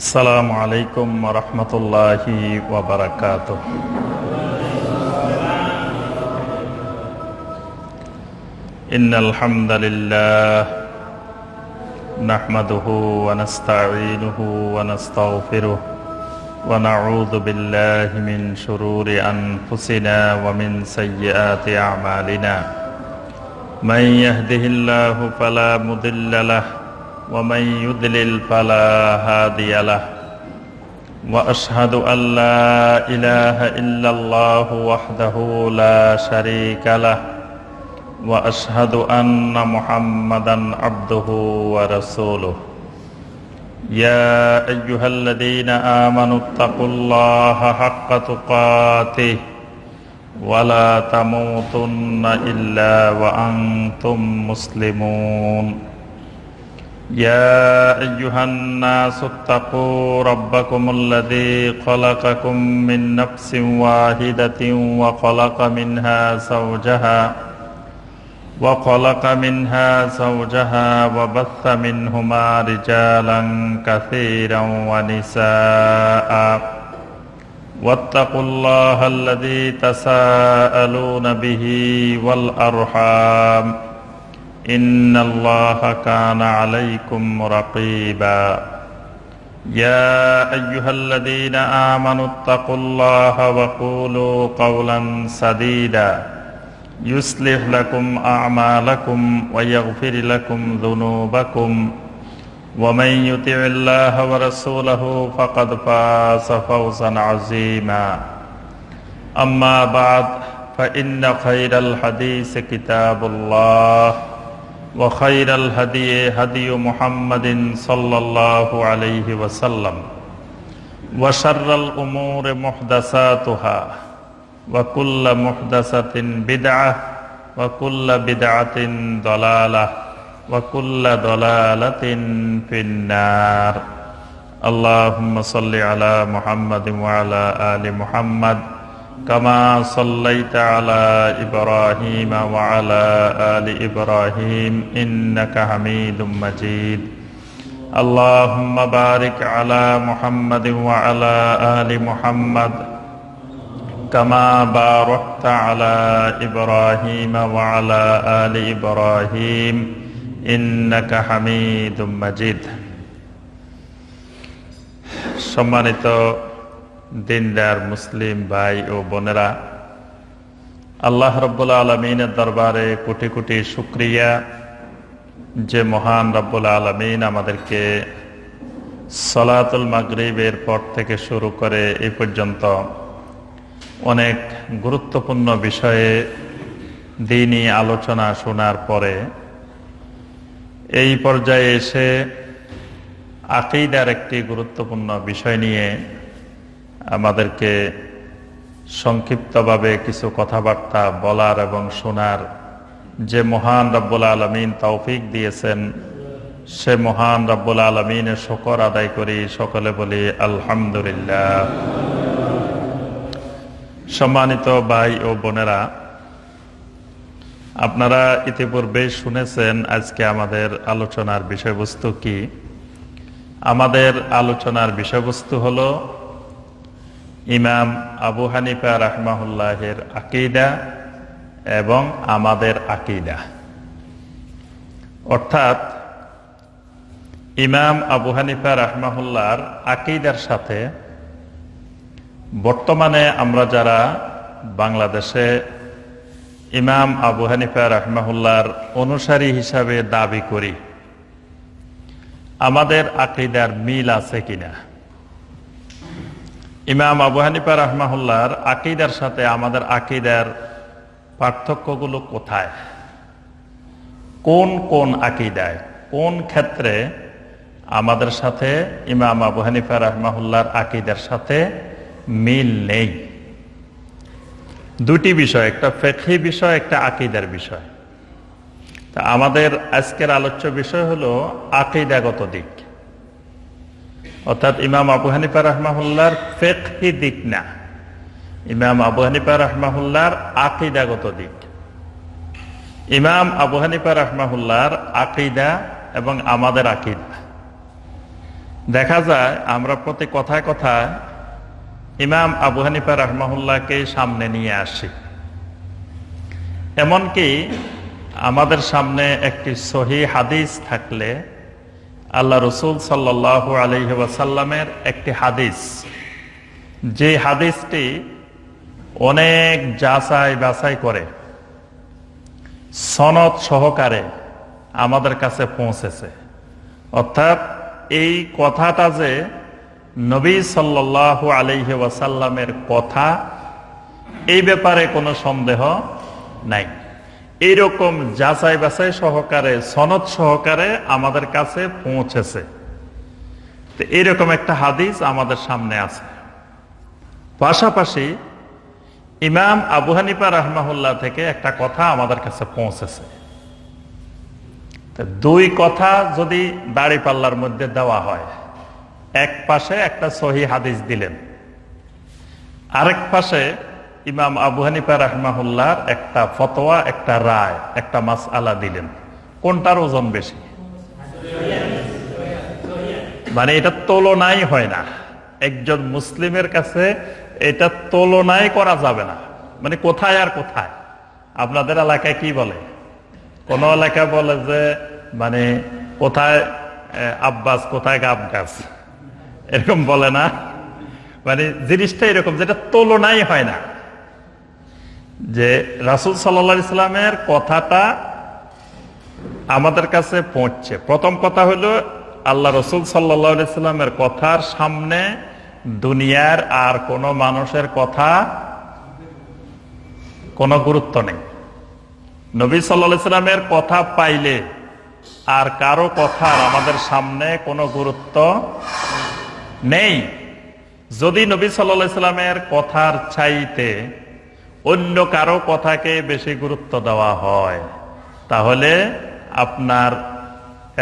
আসসালামু আলাইকুম ওয়া রাহমাতুল্লাহি ওয়া বারাকাতুহু। ইন্নাল হামদালিল্লাহ নাহমাদুহু ওয়া নাস্তাঈনুহু ওয়া নাস্তাগফিরুহু ওয়া নাউযু বিল্লাহি মিন শুরুরি আনফুসিনা ওয়া মিন সাইয়্যাতি আ'মালিনা। মান ইয়াহদিহিল্লাহু ফালা মুদিল্লা লাহু ومن يضلل فلا هادي له واشهد ان لا اله الا الله وحده لا شريك له واشهد ان محمدا عبده ورسوله يا ايها الذين امنوا اتقوا الله حق تقاته ولا تموتن الا وانتم مسلمون يا أيها الناس اتقوا ربكم الذي خلقكم من نفس واحدة وخلق منها زوجها وبث منهما رجالا كثيرا ونساء واتقوا الله الذي تساءلون به والأرحام إن الله كان عليكم رقيبا يا أيها الذين آمنوا اتقوا الله وقولوا قولا سديدا يصلح لكم أعمالكم ويغفر لكم ذنوبكم ومن يطع الله ورسوله فقد فاز فوزا عظيما أما بعد فإن خير الحديث كتاب الله وخير الهدي هدي محمد صلى الله عليه وسلم وشر الأمور محدثاتها وكل محدثة بدعة وكل بدعة ضلالة وكل ضلالة في النار اللهم صل على محمد وعلى آل محمد كما صليت على إبراهيم وعلى آل إبراهيم إنك حميد مجيد اللهم بارك على محمد وعلى آل محمد كما باركت على إبراهيم وعلى آل إبراهيم إنك حميد مجيد সম্মানিত দিনদার মুসলিম ভাই ও বোনেরা, আল্লাহ রাব্বুল আলামিনের দরবারে কোটি কোটি শুকরিয়া যে মহান রাব্বুল আলামিন আমাদেরকে সালাতুল মাগরিবের পর থেকে শুরু করে এই পর্যন্ত অনেক গুরুত্বপূর্ণ বিষয়ে দ্বীনি আলোচনা শোনার পরে এই পর্যায়ে এসে আকীদার একটি গুরুত্বপূর্ণ বিষয় নিয়ে আমাদেরকে সংক্ষিপ্তভাবে কিছু কথাবার্তা বলার এবং শোনার যে মহান রব্বুল আলামিন তৌফিক দিয়েছেন, সে মহান রব্বুল আলামিনের শুকর আদায় করি, সকলে বলি আলহামদুলিল্লাহ। সম্মানিত ভাই ও বোনেরা, আপনারা ইতিপূর্বে শুনেছেন আজকে আমাদের আলোচনার বিষয়বস্তু কি। আমাদের আলোচনার বিষয়বস্তু হলো ইমাম আবু হানিফা রাহমাহুল্লাহের আকীদা এবং আমাদের আকীদা। অর্থাৎ ইমাম আবু হানিফা রাহমাহুল্লাহর আকীদার সাথে বর্তমানে আমরা যারা বাংলাদেশে ইমাম আবু হানিফা রাহমাহুল্লাহর অনুসারী হিসাবে দাবি করি, আমাদের আকীদার মিল আছে কিনা। ইমাম আবু হানিফা রাহমাহুল্লাহর আকীদার সাথে আমাদের আকীদার পার্থক্যগুলো কোথায়, কোন কোন আকীদায়, কোন ক্ষেত্রে আমাদের সাথে ইমাম আবু হানিফা রাহমাহুল্লাহর আকীদার সাথে মিল নেই। দুটি বিষয়, একটা ফিকহি বিষয়, একটা আকীদার বিষয়। তা আমাদের আজকের আলোচ্য বিষয় হলো আকীদাগত দিক, অর্থাৎ ইমাম আবু হানিফা রাহমাহুল্লাহর ফিকহি দিক না, ইমাম আবু হানিফা রাহমাহুল্লাহর আকীদাগত দিক। ইমাম আবু হানিফা রাহমাহুল্লাহর আকীদা এবং আমাদের আকীদা দেখা যায় আমরা প্রতি কথায় কথায় ইমাম আবু হানিফা রাহমাহুল্লাহকে সামনে নিয়ে আসি। এমনকি আমাদের সামনে একটি সহিহ হাদিস থাকলে আল্লাহ রসুল সাল্লাল্লাহু আলাইহি ওয়াসাল্লামের একটি হাদিস, যে হাদিসটি অনেক যাচাই বাছাই করে সনদ সহকারে আমাদের কাছে পৌঁছেছে, অর্থাৎ এই কথাটা যে নবী সাল্লাল্লাহু আলাইহি ওয়াসাল্লামের কথা, এই ব্যাপারে কোনো সন্দেহ নাই। এইরকম যাচাই বাছাই সহকারে সনদ সহকারে আমাদের কাছে পৌঁছেছে। তো এইরকম একটা হাদিস আমাদের সামনে আছে। পাশাপাশি ইমাম আবু হানিফা রাহমাহুল্লাহ থেকে একটা কথা আমাদের কাছে পৌঁছেছে। দুই কথা যদি দাঁড়িপাল্লার মধ্যে দেওয়া হয়, এক পাশে একটা সহিহ হাদিস দিলেন, আরেক পাশে ইমাম আবু হানিফা রাহমাহুল্লাহর একটা ফতোয়া, একটা রায়, একটা মাসআলা দিলেন, কোনটার ওজন বেশি? মানে এটা তুলনাই হয় না। একজন মুসলিমের কাছে এটা তুলনাই করা যাবে না। মানে কোথায় আর কোথায়। আপনাদের এলাকায় কি বলে? কোন এলাকায় বলে যে মানে কোথায় আব্বাস, কোথায় গাব গাছ, এরকম বলে না? মানে জিনিসটা এরকম, যেটা তুলনাই হয় না। যে রাসূল সাল্লাল্লাহু আলাইহি সাল্লামের কথাটা আমাদের কাছে পৌঁছছে। প্রথম কথা হলো আল্লাহ রসুল সাল্লাল্লাহু আলাইহি সাল্লামের কথার সামনে দুনিয়ার আর কোন মানুষের কথা কোনো গুরুত্ব নেই। নবী সাল্লাল্লাহু আলাইহি সাল্লামের কথা পাইলে আর কারো কথা আমাদের সামনে কোনো গুরুত্ব নেই। যদি নবী সাল্লাল্লাহু আলাইহি সাল্লামের কথার চাইতে অন্য কারো কথাকে বেশি গুরুত্ব দেওয়া হয়, তাহলে আপনার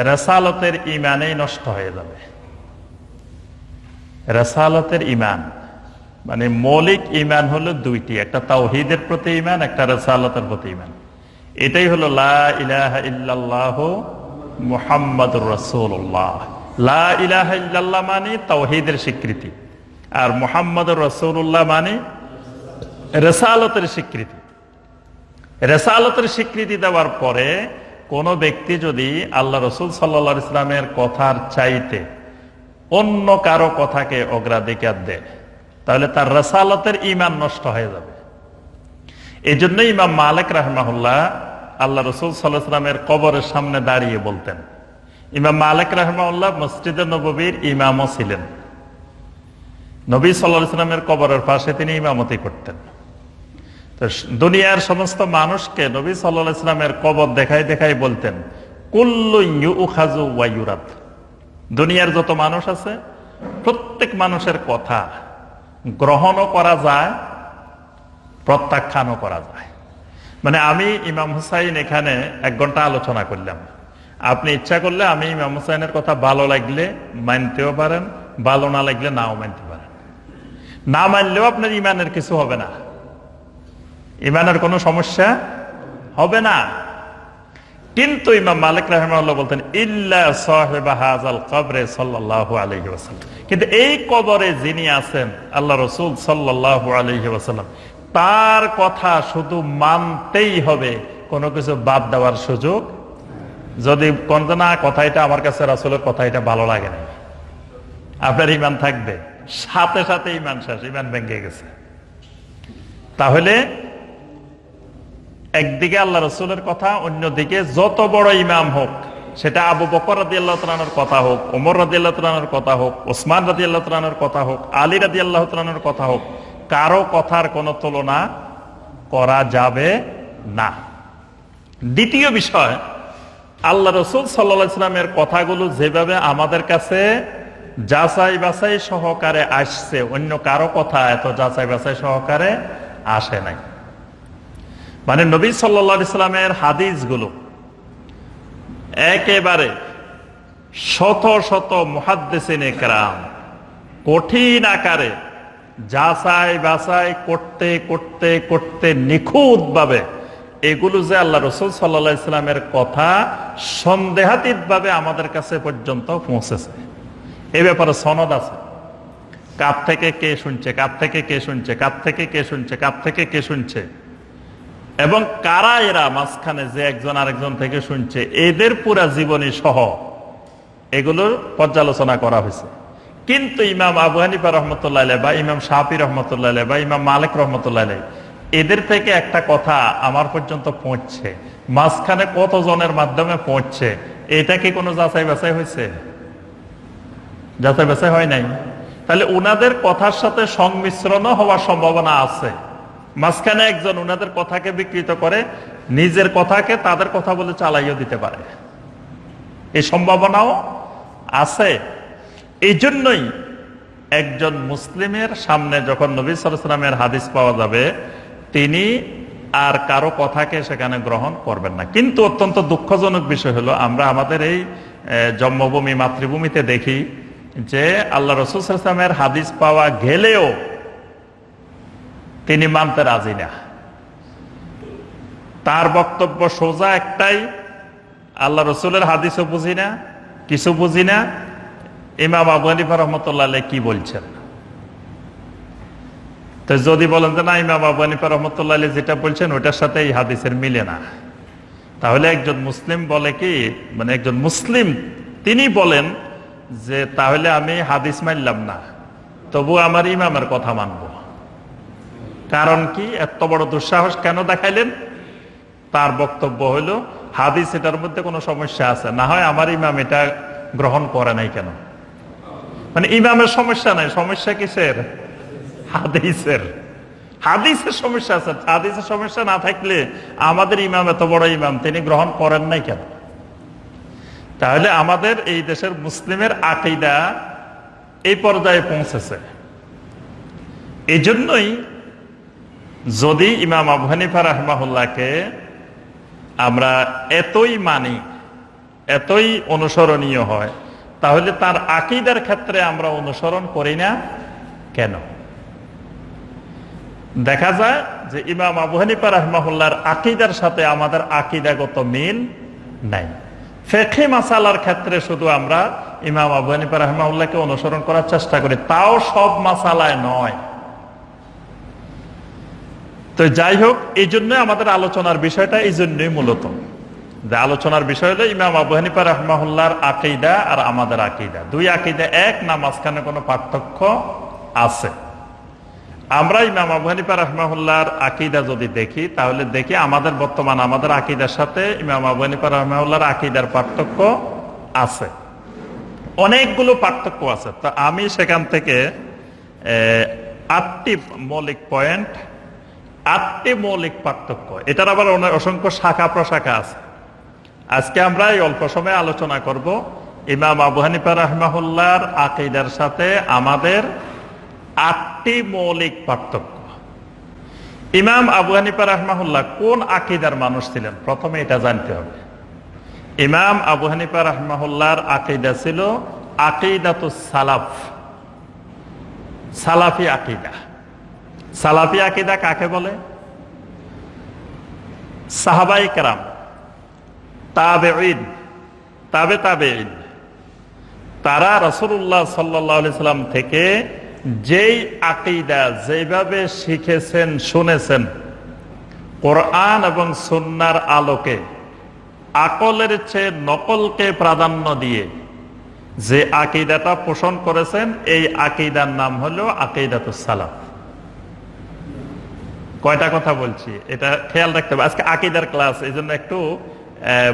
রিসালাতের ঈমানই নষ্ট হয়ে যাবে। রিসালাতের ঈমান মানে মৌলিক ঈমান হলো দুইটি, একটা তাওহীদের প্রতি ঈমান, একটা রিসালাতের প্রতি ঈমান। এটাই হলো লা ইলাহা ইল্লাল্লাহু মুহাম্মাদুর রাসূলুল্লাহ। লা ইলাহা ইল্লাল্লাহ মানে তাওহীদের স্বীকৃতি, আর মুহাম্মাদুর রাসূলুল্লাহ মানে রিসালাতের স্বীকৃতি। রিসালাতের স্বীকৃতি দেওয়ার পরে কোন ব্যক্তি যদি আল্লাহ রসুল সাল্লাল্লাহু আলাইহি সাল্লামের কথার চাইতে অন্য কারো কথাকে অগ্রাধিকার দেয়, তাহলে তার রিসালাতের ঈমান নষ্ট হয়ে যাবে। এই জন্য ইমাম মালিক রাহিমাহুল্লাহ আল্লাহ রসুল সাল্লাল্লাহু আলাইহি সাল্লামের কবরের সামনে দাঁড়িয়ে বলতেন। ইমাম মালিক রাহিমাহুল্লাহ মসজিদে নববীর ইমামও ছিলেন। নবী সাল্লাল্লাহু আলাইহি সাল্লামের কবরের পাশে তিনি ইমামতি করতেন। তো দুনিয়ার সমস্ত মানুষকে নবী সাল্লাল্লাহু আলাইহি সাল্লামের কবর দেখাই দেখাই বলতেন, কুল্লু ইউখাযু ওয়া ইউরাদ। দুনিয়ার যত মানুষ আছে প্রত্যেক মানুষের কথা গ্রহণও করা যায়, প্রত্যাখ্যানও করা যায়। মানে আমি ইমাম হুসাইন এখানে 1 ঘন্টা আলোচনা করলাম, আপনি ইচ্ছা করলে আমি ইমাম হুসাইনের কথা ভালো লাগলে মানতেও পারেন, ভালো না লাগলে নাও মানতে পারেন। না মানলেও আপনার ইমানের কিছু হবে না, ইমানের কোনো সমস্যা হবে না। কিন্তু ইমাম মালিক রাহিমাহুল্লাহ বলতেন ইল্লা সাহিবা হাযাল কবরে সাল্লাল্লাহু আলাইহি ওয়াসাল্লাম, কিন্তু এই কবরে যিনি আছেন আল্লাহ রাসূল সাল্লাল্লাহু আলাইহি ওয়াসাল্লাম, তার কথা শুধু মানতেই হবে, কোনো কিছু বাদ দেওয়ার সুযোগ। যদি কোন না কথাটা আমার কাছে রাসূলের কথাটা ভালো লাগে না, আপনার ঈমান থাকবে, সাথে সাথে ঈমান শেষ, ঈমান ভেঙে গেছে। তাহলে একদিকে আল্লাহ রসুলের কথা, অন্যদিকে যত বড় ইমাম হোক, সেটা আবু বকর রাদিয়াল্লাহু তাআলা আনহুর কথা হোক, ওমর রাদিয়াল্লাহু তাআলা আনহুর কথা হোক, ওসমান রাদিয়াল্লাহু তাআলা আনহুর কথা হোক, আলী রাদিয়াল্লাহু তাআলা আনহুর কথা হোক, কারো কথার কোনো তুলনা করা যাবে না। দ্বিতীয় বিষয়, আল্লাহ রসুল সাল্লাল্লাহু আলাইহি সাল্লামের কথাগুলো যেভাবে আমাদের কাছে যাচাই বাছাই সহকারে আসছে, অন্য কারো কথা এত যাচাই বাছাই সহকারে আসে নাই। মানে নবী সাল্লাল্লাহু আলাইহি সাল্লামের হাদিসগুলো একেবারে শত শত মুহাদ্দিসিনে কেরাম কঠিন আকারে যাচাই বাছাই করতে করতে করতে নিখুঁতভাবে এগুলো যে আল্লাহ রসুল সাল্লাল্লাহু আলাইহি সাল্লামের কথা সন্দেহাতীত ভাবে আমাদের কাছে পর্যন্ত পৌঁছেছে, এ ব্যাপারে সনদ আছে, কার থেকে কে শুনছে, কার থেকে কে শুনছে, কার থেকে কে শুনছে, কার থেকে কে শুনছে, এবং কারা এরা মাঝখানে যে একজন আরেকজন থেকে শুনছে, এদের পুরা জীবনী সহ এগুলোর পর্যালোচনা করা হয়েছে। কিন্তু ইমাম আবু হানিফা রহমতুল্লাহ আলাইহি বা ইমাম শাফি রহমতুল্লাহ আলাইহি বা ইমাম মালিক রহমতুল্লাহ আলাইহি এদের থেকে একটা কথা আমার পর্যন্ত পৌঁছছে, মাঝখানে কতজনের মাধ্যমে পৌঁছছে, এটা কি কোনো যাচাই বাছাই হয়েছে? যাচাই বাছাই হয় নাই। তাহলে উনাদের কথার সাথে সংমিশ্রণও হওয়ার সম্ভাবনা আছে। মাঝখানে একজন উনাদের কথাকে বিকৃত করে নিজের কথাকে তাদের কথা বলে চালাইও দিতে পারে, এই সম্ভাবনাও আছে। এই জন্যই একজন মুসলিমের সামনে যখন নবী সাল্লাল্লাহু আলাইহি ওয়াসাল্লামের হাদিস পাওয়া যাবে, তিনি আর কারো কথাকে সেখানে গ্রহণ করবেন না। কিন্তু অত্যন্ত দুঃখজনক বিষয় হলো, আমরা আমাদের এই জন্মভূমি মাতৃভূমিতে দেখি যে আল্লাহ রাসূল সাল্লাল্লাহু আলাইহি ওয়াসাল্লামের হাদিস পাওয়া গেলেও তিনি মানতে রাজি না। তার বক্তব্য সোজা একটাই, আল্লাহ রসুলের হাদিসও বুঝি না, কিছু বুঝি না, ইমাম আবু হানিফা রহমতুল্লাহ আলাইহি কি বলছেন। তো যদি বলেন যে না, ইমাম আবু হানিফা রহমতুল্লাহ আলাইহি যেটা বলছেন ওটার সাথে এই হাদিসের মিলে না, তাহলে একজন মুসলিম বলে কি, মানে একজন মুসলিম তিনি বলেন যে তাহলে আমি হাদিস মানলাম না, তবু আমার ইমামের কথা মানব। কারণ কি, এত বড় দুঃসাহস কেন দেখাইলেন? তার বক্তব্য হলো হাদিস এটার মধ্যে কোনো সমস্যা আছে, না হয় আমার ইমাম এটা গ্রহণ করে নাই কেন। মানে ইমামের সমস্যা নাই, সমস্যা কিসের? হাদিসের। হাদিসের সমস্যা আছে। হাদিসের সমস্যা না থাকলে আমাদের ইমাম, এত বড় ইমাম, তিনি গ্রহণ করেন নাই কেন? তাহলে আমাদের এই দেশের মুসলিমের আকীদা এই পর্যায়ে পৌঁছেছে। এই জন্যই যদি ইমাম আবু হানিফা রাহিমাহুল্লাহকে আমরা এতই মানি, এতই অনুসরণীয় হয়, তাহলে তার আকীদার ক্ষেত্রে আমরা অনুসরণ করি না কেন? দেখা যায় যে ইমাম আবু হানিফা রাহিমাহুল্লাহর আকীদার সাথে আমাদের আকীদাগত মিল নাই। ফিকহি মাসালার ক্ষেত্রে শুধু আমরা ইমাম আবু হানিফা রাহিমাহুল্লাহকে অনুসরণ করার চেষ্টা করি, তাও সব মাসালায় নয়। তো যাই হোক, এই জন্য আমাদের আলোচনার বিষয়টা এই জন্যই মূলত যে আলোচনার বিষয় হলো ইমাম আবু হানিফা রাহিমাহুল্লাহর আকীদা আর আমাদের আকীদা, দুই আকীদা এক না, মাঝখানে কোনো পার্থক্য আছে? আমরা ইমাম আবু হানিফা রাহিমাহুল্লাহর আকীদা যদি দেখি, তাহলে দেখি আমাদের বর্তমান আমাদের আকীদার সাথে ইমাম আবু হানিফা রাহিমাহুল্লাহর আকীদার পার্থক্য আছে, অনেকগুলো পার্থক্য আছে। তো আমি সেখান থেকে 8টি মৌলিক পয়েন্ট, 8টি মৌলিক পার্থক্য, এটার আবার অসংখ্য শাখা প্রশাখা আছে। আজকে আমরা এই অল্প সময়ে আলোচনা করব ইমাম আবু হানিফা রাহিমাহুল্লাহর আকীদার সাথে আমাদের 8টি মৌলিক পার্থক্য। ইমাম আবু হানিফা রাহিমাহুল্লাহ কোন আকীদার মানুষ ছিলেন, প্রথমে এটা জানতে হবে। ইমাম আবু হানিফা রাহিমাহুল্লাহর আকীদা ছিল আকীদাতুস সালাফ, সালাফি আকীদা। সালাফি আকীদা কাকে বলে? সাহাবায়ে কেরাম, তাবেঈন, তাবেঈন, তারা রাসূলুল্লাহ সাল্লাল্লাহু আলাইহি সাল্লাম থেকে যেই আকীদা যেভাবে শিখেছেন, শুনেছেন, কোরআন এবং সুন্নাহর আলোকে আকলের চেয়ে নকলকে প্রাধান্য দিয়ে যে আকীদাটা পোষণ করেছেন, এই আকীদার নাম হলো আকীদাতুস সালাফ। কয়টা কথা বলছি এটা খেয়াল রাখতে হবে। আজকে আকীদার ক্লাস, এই জন্য একটু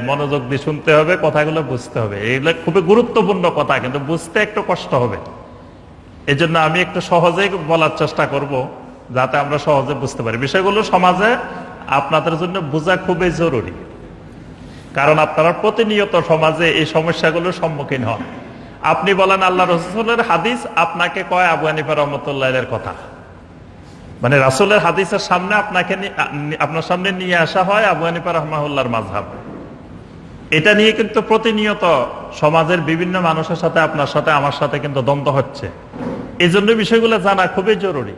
মনোযোগ দিয়ে শুনতে হবে, কথাগুলো বুঝতে হবে। এগুলো খুবই গুরুত্বপূর্ণ কথা, কিন্তু বুঝতে একটু কষ্ট হবে। এই জন্য আমি একটু সহজেই বলার চেষ্টা করব, যাতে আমরা সহজে বুঝতে পারি। বিষয়গুলো সমাজে আপনাদের জন্য বোঝা খুবই জরুরি, কারণ আপনারা প্রতিনিয়ত সমাজে এই সমস্যাগুলোর সম্মুখীন হন। আপনি বলেন আল্লাহ রাসূলের হাদিস, আপনাকে কয় আবু হানিফা রাহমাতুল্লাহির কথা, মানে রাসূলের হাদিসের সামনে আপনার সামনে নিয়ে আসা হয় আবু হানিফা রাহিমাহুল্লাহর মাযহাব। এটা নিয়ে কিন্তু প্রতিনিয়ত সমাজের বিভিন্ন মানুষের সাথে, আপনার সাথে, আমার সাথে কিন্তু দ্বন্দ্ব হচ্ছে। এই জন্য বিষয়গুলো জানা খুবই জরুরি।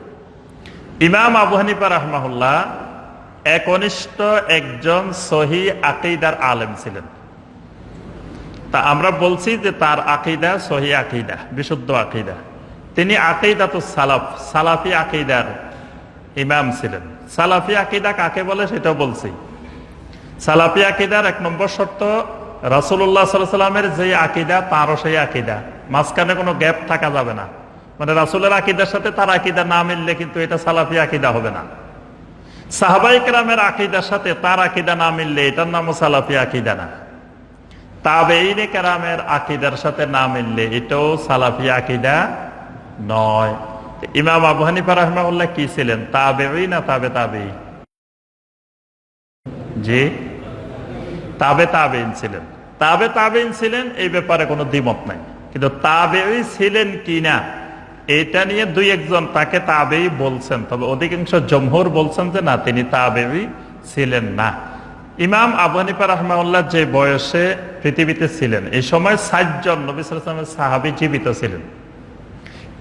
ইমাম আবু হানিফা রাহিমাহুল্লাহ একনিষ্ঠ একজন সহিহ আকীদার আলেম ছিলেন। তা আমরা বলছি যে তার আকীদা সহিহ আকীদা, বিশুদ্ধ আকীদা। তিনি আকীদাতুস সালাফ, সালাফি আকীদার ইমাম ছিলেন। সালাফি আকীদা কাকে বলে সেটাও বলছি। সালাফি আকীদার 1 নম্বর শর্ত রাসূলুল্লাহ সাল্লাল্লাহু আলাইহি ওয়াসাল্লামের যে আকীদা তারও সেই আকীদা, মাঝখানে কোনো গ্যাপ থাকা যাবে না। মানে রাসূলের আকীদার সাথে তার আকীদা না মিললে কিন্তু এটা সালাফি আকীদা হবে না। সাহাবায়ে কেরামের আকীদার সাথে তার আকীদা না মিললে এটার নামও সালাফি আকীদা না। তাবেঈনে কেরামের আকীদার সাথে না মিললে এটাও সালাফি আকীদা নয়। ইমাম আবু হানিফা রাহিমাহুল্লাহ কি ছিলেন, তাবেঈ না তাবেঈ? জি, তাবেঈন ছিলেন। তাবেঈন ছিলেন, এই ব্যাপারে কোনো দ্বিমত নাই। কিন্তু তাবেঈ ছিলেন কিনা এটা নিয়ে 2-1 জন তাকে তাবেঈ বলছেন, তবে অধিকাংশ জমহুর বলছেন যে না, তিনি তাবেঈ ছিলেন না। ইমাম আবু হানিফা রাহিমাহুল্লাহ যে বয়সে পৃথিবীতে ছিলেন এই সময় 60 জন নবী সাল্লাল্লাহু আলাইহি ওয়াসাল্লামের সাহাবী জীবিত ছিলেন।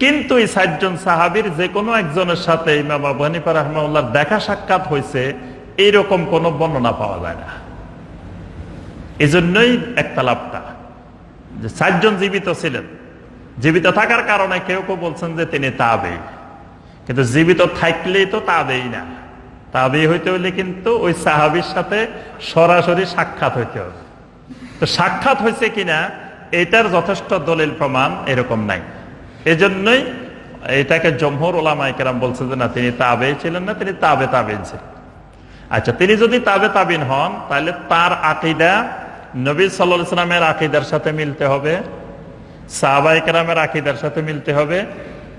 কিন্তু এই 60 জন সাহাবীর যে কোনো একজনের সাথে ইমাম আবু হানিফা রাহিমাহুল্লাহর দেখা সাক্ষাৎ হয়েছে এইরকম কোনো বর্ণনা পাওয়া যায় না। এই জন্যই একতলাপটা যে 60 জন জীবিত ছিলেন। জীবিত থাকার কারণে কেউ কেউ বলছেন যে তিনি তাবেঈ, কিন্তু জীবিত থাকলেই তো তাবেঈ না। তাবেঈ হইতে হলে কিন্তু ওই সাহাবীর সাথে সরাসরি সাক্ষাৎ হইতে হবে। তো সাক্ষাৎ হয়েছে কিনা এটার যথেষ্ট দলিল প্রমাণ এরকম নাই। এজন্যই এটাকে জমহুর উলামায়ে কেরাম বলছে যে না, তিনি তাবেঈ ছিলেন না, তিনি তাবেঈন ছিলেন। আচ্ছা, তিনি যদি তাবেঈন হন তাহলে তার আকীদা নবী সাল্লাল্লাহু আলাইহি ওয়াসাল্লামের আকীদার সাথে মিলতে হবে, সাহাবায়ে কেরামের আকীদার সাথে মিলতে হবে,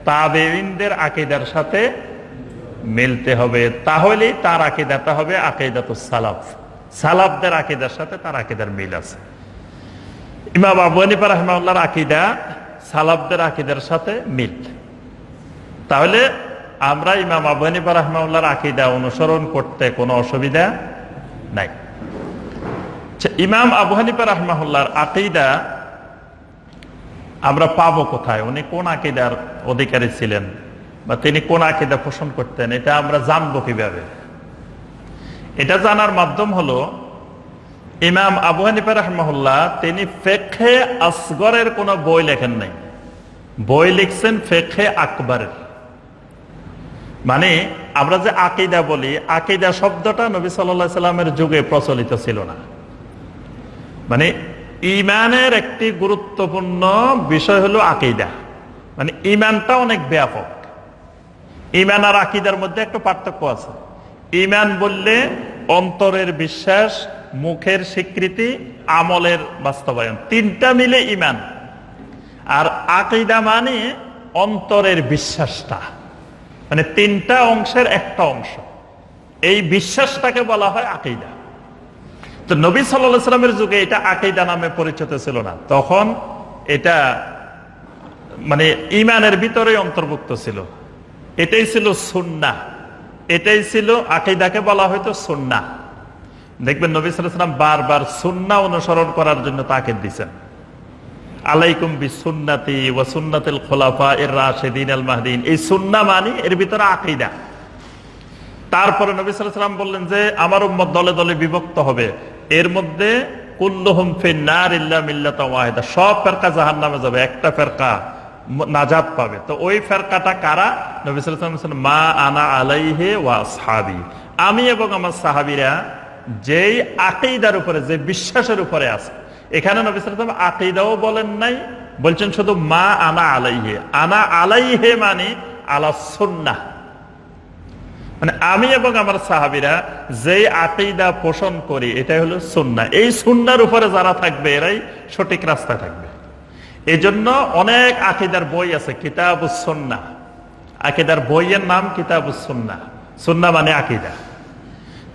তাবেঈনদের আকীদার সাথে মিলতে হবে। তাহলেই তার আকীদাটা হবে আকীদাতুস সালাফ। সালাফদের আকীদার সাথে তার আকীদার মিল আছে। ইমাম আবু হানিফা রাহিমাহুল্লাহর আকীদা সালাফদের আকীদার সাথে মিল। তাহলে আমরা ইমাম আবু হানিফা রাহিমাহুল্লাহর আকীদা অনুসরণ করতে কোনো অসুবিধা নাই। ইমাম আবু হানিফা রাহিমাহুল্লাহর আকীদা আমরা পাবো কোথায়, উনি কোন আকীদার অধিকারী ছিলেন বা তিনি কোন আকীদা পোষণ করতেন, এটা আমরা জানবো কিভাবে? এটা জানার মাধ্যম হলো ইমাম আবু হানিফা রাহিমাহুল্লাহ তিনি ফিকহে আসগরের কোনো বই লেখেন নাই, বই লিখছেন ফিকহে আকবরের। মানে আমরা যে আকীদা বলি, আকীদা শব্দটা নবী সাল্লাল্লাহু আলাইহি সাল্লামের যুগে প্রচলিত ছিল না। মানে ঈমানের একটি গুরুত্বপূর্ণ বিষয় হলো আকীদা। মানে ঈমানটা অনেক ব্যাপক। ঈমান আর আকীদার মধ্যে একটা পার্থক্য আছে। ঈমান বললে অন্তরের বিশ্বাস, মুখের স্বীকৃতি, আমলের বাস্তবায়ন, 3টা মিলে ঈমান। আর আকীদা মানে অন্তরের বিশ্বাসটা, মানে 3টা অংশের একটা অংশ। এই বিশ্বাসটাকে বলা হয় আকীদা। তো নবী সাল্লাল্লাহু আলাইহি সাল্লামের যুগে এটা আকীদা নামে পরিচিত ছিল না। তখন এটা মানে ঈমানের ভিতরেই অন্তর্ভুক্ত ছিল। এটাই ছিল সুন্নাহ, এটাই ছিল আকীদাকে বলা হয়তো সুন্নাহ। দেখবেন নবী সাল্লাল্লাহু আলাইহি সাল্লাম বারবার সুন্নাহ অনুসরণ করার জন্য তাকিদ দিয়েছেন। আলাইকুম বিসুন্নতি ওয়া সুন্নাতিল খুলাফায়ে রাশিদিন আল মাহদিন। এই সুন্নাহ মানে এর ভিতরে আকীদা। তারপরে নবী সাল্লাল্লাহু আলাইহি সাল্লাম বললেন যে আমার উম্মত দলে দলে বিভক্ত হবে, এর মধ্যে কুল্লুহুম ফিন-নার ইল্লা মিল্লাতান ওয়াহিদা, সব ফেরকা জাহান্নামে যাবে, একটা ফেরকা নাজাত পাবে। তো ওই ফেরকাটা কারা? নবী সাল্লাল্লাহু আলাইহি ওয়াসাল্লাম মা আনা আলাইহি ওয়া আসহাবি, আমি এবং আমার সাহাবীরা যেই আকীদার উপরে, যে বিশ্বাসের উপরে আছে। এখানে নবী সাল্লাল্লাহু আলাইহি ওয়াসাল্লাম আকীদাও বলেন নাই, বলছেন শুধু মা আনা আলাইহি। আনা আলাইহি মানে আলা সুন্নাহ, মানে আমি এবং আমার সাহাবীরা যেই আকীদা পোষণ করি এটাই হলো সুন্নাহ। এই সুন্নাহর উপরে যারা থাকবে এরাই সঠিক রাস্তায় থাকবে। এই জন্য অনেক আকীদার বই আছে, কিতাবুস সুন্নাহ। আকীদার বইয়ের নাম কিতাবুস সুন্নাহ। সুন্নাহ মানে আকীদা।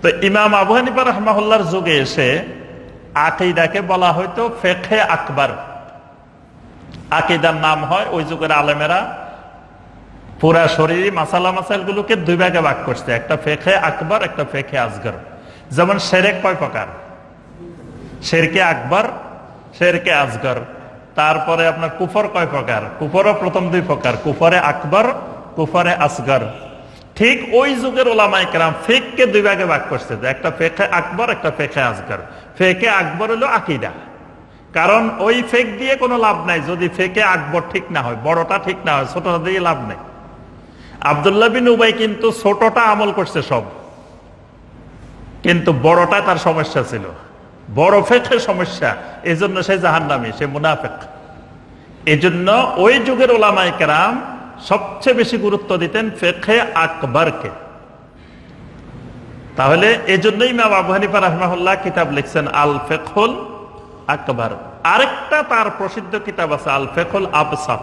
তো ইমাম আবু হানিফা রাহিমাহুল্লাহর যুগে এসে আকীদাকে বলা হয়তো ফিকহে আকবর। আকীদার নাম হয় ওই যুগের আলেমেরা পুরা শরীরি মাসাইল গুলোকে 2 ভাগে ভাগ করছে, একটা ফিকহে আকবর, একটা ফিকহে আসগর। যেমন শিরক কয় প্রকার? শিরকে আকবর, শিরকে আসগর। তারপরে আপনার কুফর কয় প্রকার? কুফরও প্রথম 2 প্রকার, কুফরে আকবর, কুফরে আসগর। ঠিক ওই যুগের উলামায়ে কেরাম ফিকহকে 2 ভাগে ভাগ করছে, একটা ফিকহে আকবর, একটা ফিকহে আসগর। ফিকহে আকবর হলো আকীদা, কারণ ওই ফেক দিয়ে কোনো লাভ নাই যদি ফেকে আকবর ঠিক না হয়, বড়টা ঠিক না হয়, ছোটটা দিয়ে লাভ নেই। আব্দুল্লাহ বিন উবাই কিন্তু ছোটটা আমল করছে সব, কিন্তু বড়টা তার সমস্যা ছিল, বড় ফেকের সমস্যা, এই জন্য সে জাহান্নামী, সে মুনাফিক। এই জন্য ওই যুগের উলামায়ে কেরাম সবচেয়ে বেশি গুরুত্ব দিতেন ফিকহে আকবরকে। তাহলে এই জন্যই ইমাম আবু হানিফা রাহিমাহুল্লাহ কিতাব লিখছেন আল ফিকহুল আকবর। আরেকটা তার প্রসিদ্ধ কিতাব আছে আল ফিকহুল আবসাত,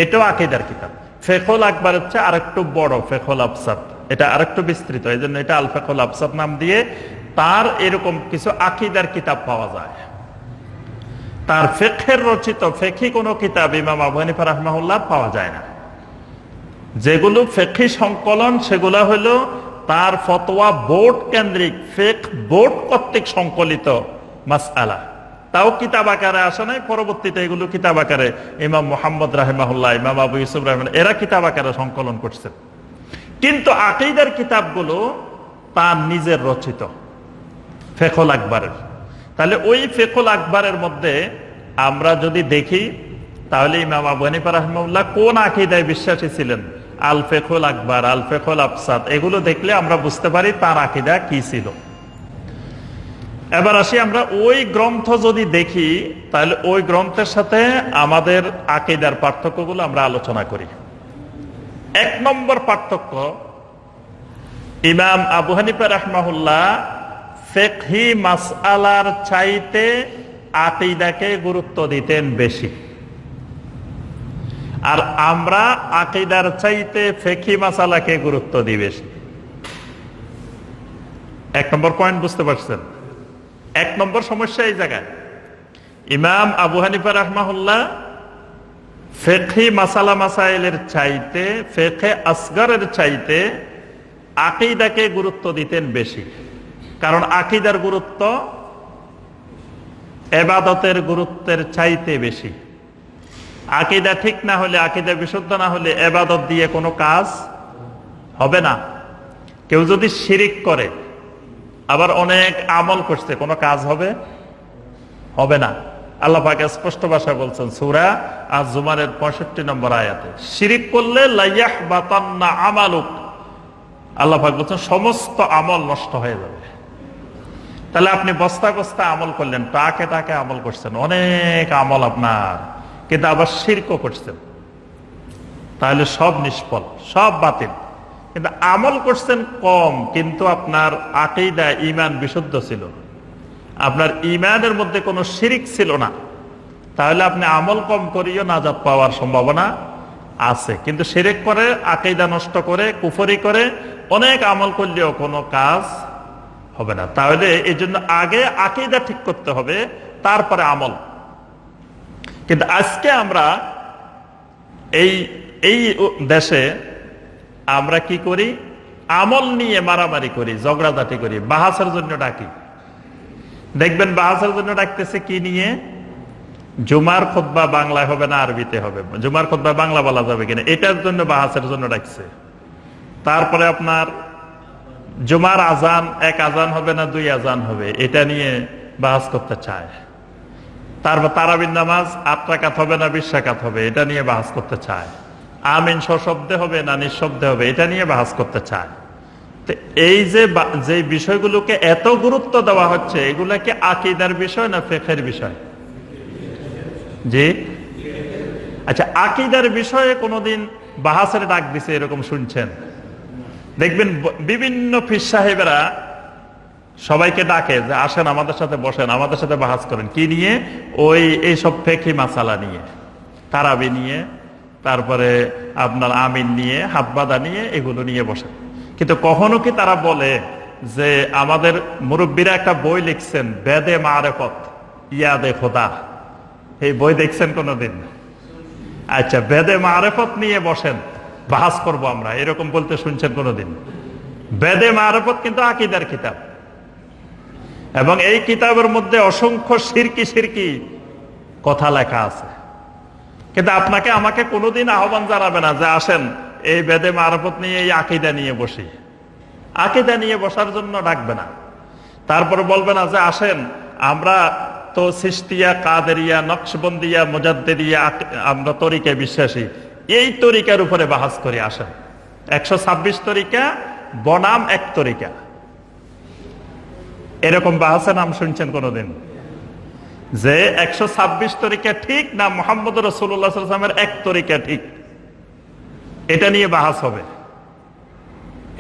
এটাও আকীদার কিতাব। ফিকহুল আকবর হচ্ছে আরেকটু বড়, ফিকহুল আবসাত এটা আরেকটু বিস্তৃত, এই জন্য এটা আল ফিকহুল আবসাত নাম দিয়ে। তার এরকম কিছু আকীদার কিতাব পাওয়া যায়। তার ফিকহের রচিত ফিকহি কোনো কিতাব ইমাম আবু হানিফা রাহিমাহুল্লাহ পাওয়া যায় না। যেগুলো ফিকহি সংকলন সেগুলো হলো তার ফতোয়া বোর্ড কেন্দ্রিক, ফিকহ বোর্ড কর্তৃক সংকলিত মাসআলা। তাও কিতাব আকারে আসে নাই, পরবর্তীতে এগুলো কিতাব আকারে ইমাম মুহাম্মদ রাহিমাহুল্লাহ, ইমাম আবু ইউসুফ রাহিমাহুল্লাহ এরা কিতাব আকারে সংকলন করছেন। কিন্তু আকীদার কিতাবগুলো তার নিজের রচিত ফিকহুল আকবরের। তাহলে ওই ফিকহুল আকবরের মধ্যে আমরা যদি দেখি তাহলে ইমাম আবু হানিফা রাহিমাহুল্লাহ কোন আকীদায় বিশ্বাসী ছিলেন, আল ফিকহুল আকবর, আল ফিকহুল আবসাত, এগুলো দেখলে আমরা বুঝতে পারি তার আকীদা কি ছিল। এবার আসি আমরা ওই গ্রন্থ যদি দেখি তাহলে ওই গ্রন্থের সাথে আমাদের আকীদার পার্থক্যগুলো আমরা আলোচনা করি। 1 নম্বর পার্থক্য, ইমাম আবু হানিফা রাহিমাহুল্লাহ ফিকহি মাসআলার চাইতে আকীদাকে গুরুত্ব দিতেন বেশি, আর আমরা আকীদার চাইতে ফিকহি মাসআলাকে গুরুত্ব দিই বেশি। 1 নম্বর পয়েন্ট বুঝতে পারছেন? 1 নম্বর সমস্যা এই জায়গায়, ইমাম আবু হানিফা রাহিমাহুল্লাহ ফিকহি মাসালা মাসাইলের চাইতে, ফিকহে আসগরের চাইতে আকীদাকে গুরুত্ব দিতেন বেশি। কারণ আকীদার গুরুত্ব ইবাদতের গুরুত্বের চাইতে বেশি। আকীদা ঠিক না হলে, আকীদা বিশুদ্ধ না হলে ইবাদত দিয়ে কোনো কাজ হবে না। কেউ যদি শিরিক করে আবার অনেক আমল করছে, কোনো কাজ হবে না। আল্লাহ পাক স্পষ্ট ভাষায় বলছেন সূরা আজ-জুমারের 65 নম্বর আয়াতে, শিরিক করলে লাইয়াহবাতান্না আমালুক, আল্লাহ পাক বলছেন সমস্ত আমল নষ্ট হয়ে যাবে। তাহলে আপনি বস্তা বস্তা আমল করলেন, টাকে টাকে আমল করছেন, অনেক আমল আপনার, কিন্তু আবার শিরকও করছেন, তাহলে সব নিষ্ফল, সব বাতিল। কিন্তু আমল করছেন কম, কিন্তু আপনার আকীদা ঈমান বিশুদ্ধ ছিল, আপনার ঈমানের মধ্যে কোনো শিরিক ছিল না, তাহলে আপনি আমল কম করিও নাজাত পাওয়ার সম্ভাবনা আছে। কিন্তু শিরিক করে, আকীদা নষ্ট করে, কুফরি করে অনেক আমল করলেও কোনো কাজ হবে না। তাহলে এই জন্য আগে আকীদা ঠিক করতে হবে, তারপরে আমল। কিন্তু আজকে আমরা এই দেশে আমরা কি করি, আমল নিয়ে মারামারি করি, ঝগড়াঝাটি করি, বাহাসের জন্য ডাকি। দেখবেন বাহাসের জন্য ডাকতেছে কি নিয়ে, জুমার খুতবা বাংলায় হবে না আরবিতে হবে, জুমার খুতবা বাংলা বলা যাবে কিনা, এটার জন্য বাহাসের জন্য ডাকছে। তারপরে আপনার জুমার আজান, 1 আজান হবে না 2 আজান হবে, এটা নিয়ে বাহাস করতে চায়। তারপর তারাবির নামাজ 8 রাকাত হবে না 20 রাকাত হবে, এটা নিয়ে বাহাস করতে চায়। আমিন সশব্দে হবে না নিঃশব্দে হবে, এটা নিয়ে বাহাস করতে চায়। তো এই যে বিষয়গুলোকে এত গুরুত্ব দেওয়া হচ্ছে, এগুলা কি আকীদার বিষয় না ফিকহের বিষয়? জি, আচ্ছা, আকীদার বিষয়ে কোনোদিন বাহাসের ডাক দিছে এরকম শুনছেন? দেখবেন বিভিন্ন পীর সাহেবেরা সবাইকে ডাকে যে আসেন আমাদের সাথে বসেন, আমাদের সাথে বাহাস করেন, কি নিয়ে? এইসব ফিকহি মাসালা নিয়ে, তারাবি নিয়ে, তারপরে আপনার আমিন নিয়ে, হাত বাঁধা নিয়ে, এগুলো নিয়ে বসেন। কিন্তু কখনো কি তারা বলে যে আমাদের মুরব্বীরা একটা বই লিখছেন বেদে মারেফত ইয়াদে খোদা, এই বই দেখছেন কোনোদিন? আচ্ছা, বেদে মারেফত নিয়ে বসেন, বাহাস করব আমরা, এরকম বলতে শুনছেন কোনোদিন? বেদে মারেফত কিন্তু আকীদার কিতাব, এবং এই কিতাবের মধ্যে অসংখ্য শিরকি কথা লেখা আছে। কিন্তু আপনাকে আমাকে কোনোদিন আহ্বান জানাবে না যে আসেন এই বেদে মারেফত নিয়ে, এই আকীদা নিয়ে বসি। আকীদা নিয়ে বসার জন্য ডাকবে না। তারপরে বলবে না যে আসেন আমরা তো সিস্তিয়া, কাদেরিয়া, নকশবন্দিয়া, মুজাদ্দিদিয়া আমরা তরিকায় বিশ্বাসী, এই তরিকার উপরে বাহাস করে আসেন। 126 তরিকা বনাম এক তরিকা, এরকম বাহাসের নাম শুনছেন কোনদিন? যে 126 তরিকা ঠিক না মুহাম্মদ রাসূলুল্লাহ সাল্লাল্লাহু আলাইহি ওয়াসাল্লামের এক তরিকা ঠিক, এটা নিয়ে বাহাস হবে।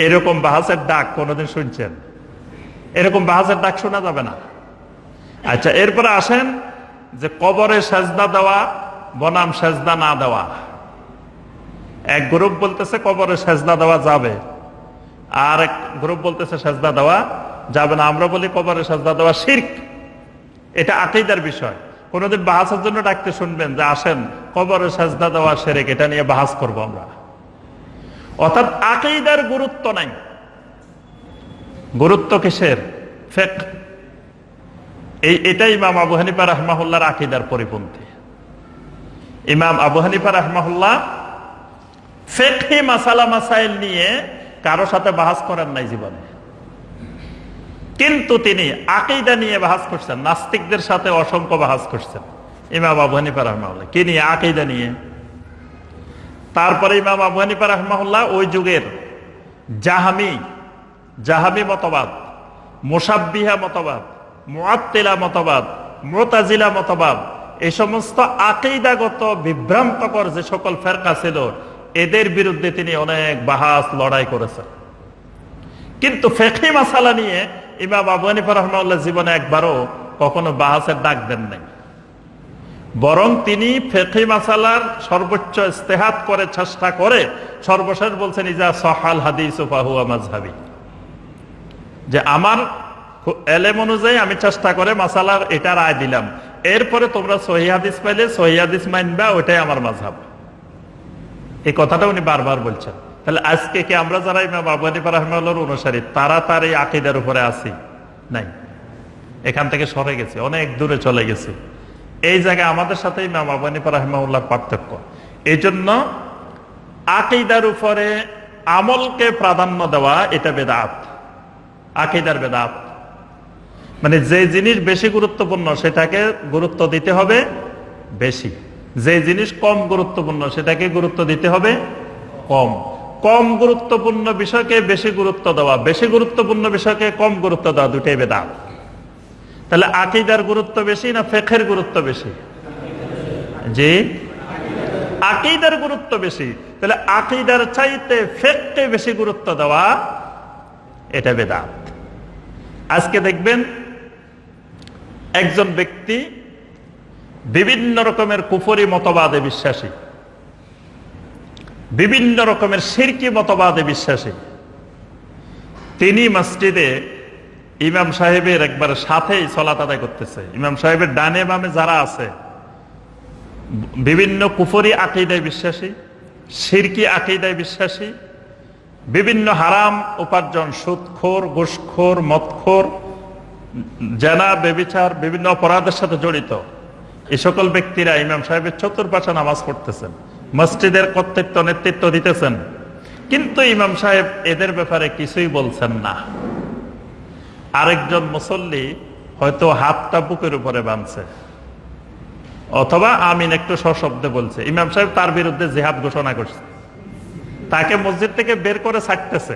এরকম বাহাসের ডাক কোনদিন শুনছেন? এরকম বাহাসের ডাক শোনা যাবে না। আচ্ছা, এরপরে আসেন যে কবরে সেজদা দেওয়া বনাম সেজদা না দেওয়া। এক গ্রুপ বলতেছে কবরে সেজদা দেওয়া যাবে, আর এক গ্রুপ বলতেছে সেজদা দেওয়া যাবে না। আমরা বলি কবরে সেজদা দেওয়া শিরক, এটা আকীদার বিষয়। কোনদিন বাহাসের জন্য ডাকতে শুনবেন যে আসেন কবরে সেজদা দেওয়া শিরক, এটা নিয়ে বাহাস করব আমরা। অর্থাৎ আকীদার গুরুত্ব নাই। গুরুত্ব কিসের? ফিকহ। এটাই ইমাম আবু হানিফা রাহমাহুল্লাহর আকীদার পরিপন্থী। ইমাম আবু হানিফা রাহমাহুল্লাহ ফিকহি মাসালা মাসাইল নিয়ে কারো সাথে বাহাস করেন নাই জীবনে, কিন্তু তিনি আকীদা নিয়ে বাহাস করছেন। নাস্তিকদের সাথে অসংখ্য বাহাস করছেন ইমাম আবু হানিফা রাহমাহুল্লাহ। কি নিয়ে? আকীদা নিয়ে। তারপরে ইমাম আবু হানিফা রাহমাহুল্লাহ ওই যুগের জাহামি মতবাদ, মুশাব্বিহা মতবাদ, মুআত্তিলা মতবাদ, মুতাজিলা মতবাদ, এই সমস্ত আকীদাগত বিভ্রান্তকর যে সকল ফেরকা ছিল, এদের বিরুদ্ধে তিনি অনেক বাহাস লড়াই করেছেন। কিন্তু ফিকহি মাসালা নিয়ে ইমাম আবু হানিফা রাহমাহুল্লাহ জীবনে একবারও কখনো বাহাসের ডাক দেন নাই। বরং তিনি ফিকহি মাসালার সর্বোচ্চ ইজতিহাদ করে, চেষ্টা করে সর্বশেষ বলছেন ইজা সাহাল হাদিসু ফাহুয়া মাযহাবি, যে আমার এলেম অনুযায়ী আমি চেষ্টা করে মাসালার এটা রায় দিলাম, এরপরে তোমরা সহিহ হাদিস পাইলে সহিহ হাদিস মানবা, ওইটাই আমার মাযহাব। এই কথাটা উনি বারবার বলছেন। তাহলে আজকে কি আমরা যারা ইমাম আবু হানিফা রাহমাহুল্লাহর অনুসারী, তারা তার এই আকীদার উপরে আছি? নাই, এখান থেকে সরে গেছে, অনেক দূরে চলে গেছে। এই জায়গায় আমাদের সাথে ইমাম আবু হানিফা রাহমাহুল্লাহর পার্থক্য। এই জন্য আকীদার উপরে আমলকে প্রাধান্য দেওয়া এটা বেদাত, আকীদার বেদাত। মানে যে জিনিস বেশি গুরুত্বপূর্ণ সেটাকে গুরুত্ব দিতে হবে বেশি, যে জিনিস কম গুরুত্বপূর্ণ সেটাকে গুরুত্ব দিতে হবে কম। কম গুরুত্বপূর্ণ বিষয়কে বেশি গুরুত্ব দেওয়া, বেশি গুরুত্বপূর্ণ বিষয়কে কম গুরুত্ব দেওয়া, দুটাই বেদাত। তাহলে আকীদার গুরুত্ব বেশি না ফিকহের গুরুত্ব বেশি? জি, আকীদার গুরুত্ব বেশি। তাহলে আকীদার চাইতে ফিকহকে বেশি গুরুত্ব দেওয়া এটা বেদাত। আজকে দেখবেন একজন ব্যক্তি বিভিন্ন রকমের কুফরি মতবাদে বিশ্বাসী, বিভিন্ন রকমের শিরকি মতবাদে বিশ্বাসী, তিনি মসজিদে ইমাম সাহেবের একবার সাথেই সালাত আদায় করতেছে। ইমাম সাহেবের ডানে বামে যারা আছে বিভিন্ন কুফরি আকীদায় বিশ্বাসী, শিরকি আকীদায় বিশ্বাসী, বিভিন্ন হারাম উপার্জন, সুদখোর, ঘুষখোর, মদখোর, জেনা, ব্যভিচার, বিভিন্ন অপরাধের সাথে জড়িত এই সকল ব্যক্তিরা ইমাম সাহেবের চতুর্পাশে নামাজ পড়তেছেন, মসজিদের কর্তৃত্ব নেতৃত্ব দিতেছেন, কিন্তু ইমাম সাহেব এদের ব্যাপারে কিছুই বলছেন না। আরেকজন মুসল্লি হয়তো হাতটা বুকের উপরে বাঁধছে, অথবা আমিন একটু সশব্দে বলছে, ইমাম সাহেব তার বিরুদ্ধে জিহাদ ঘোষণা করছে, তাকে মসজিদ থেকে বের করে ছাড়তেছে।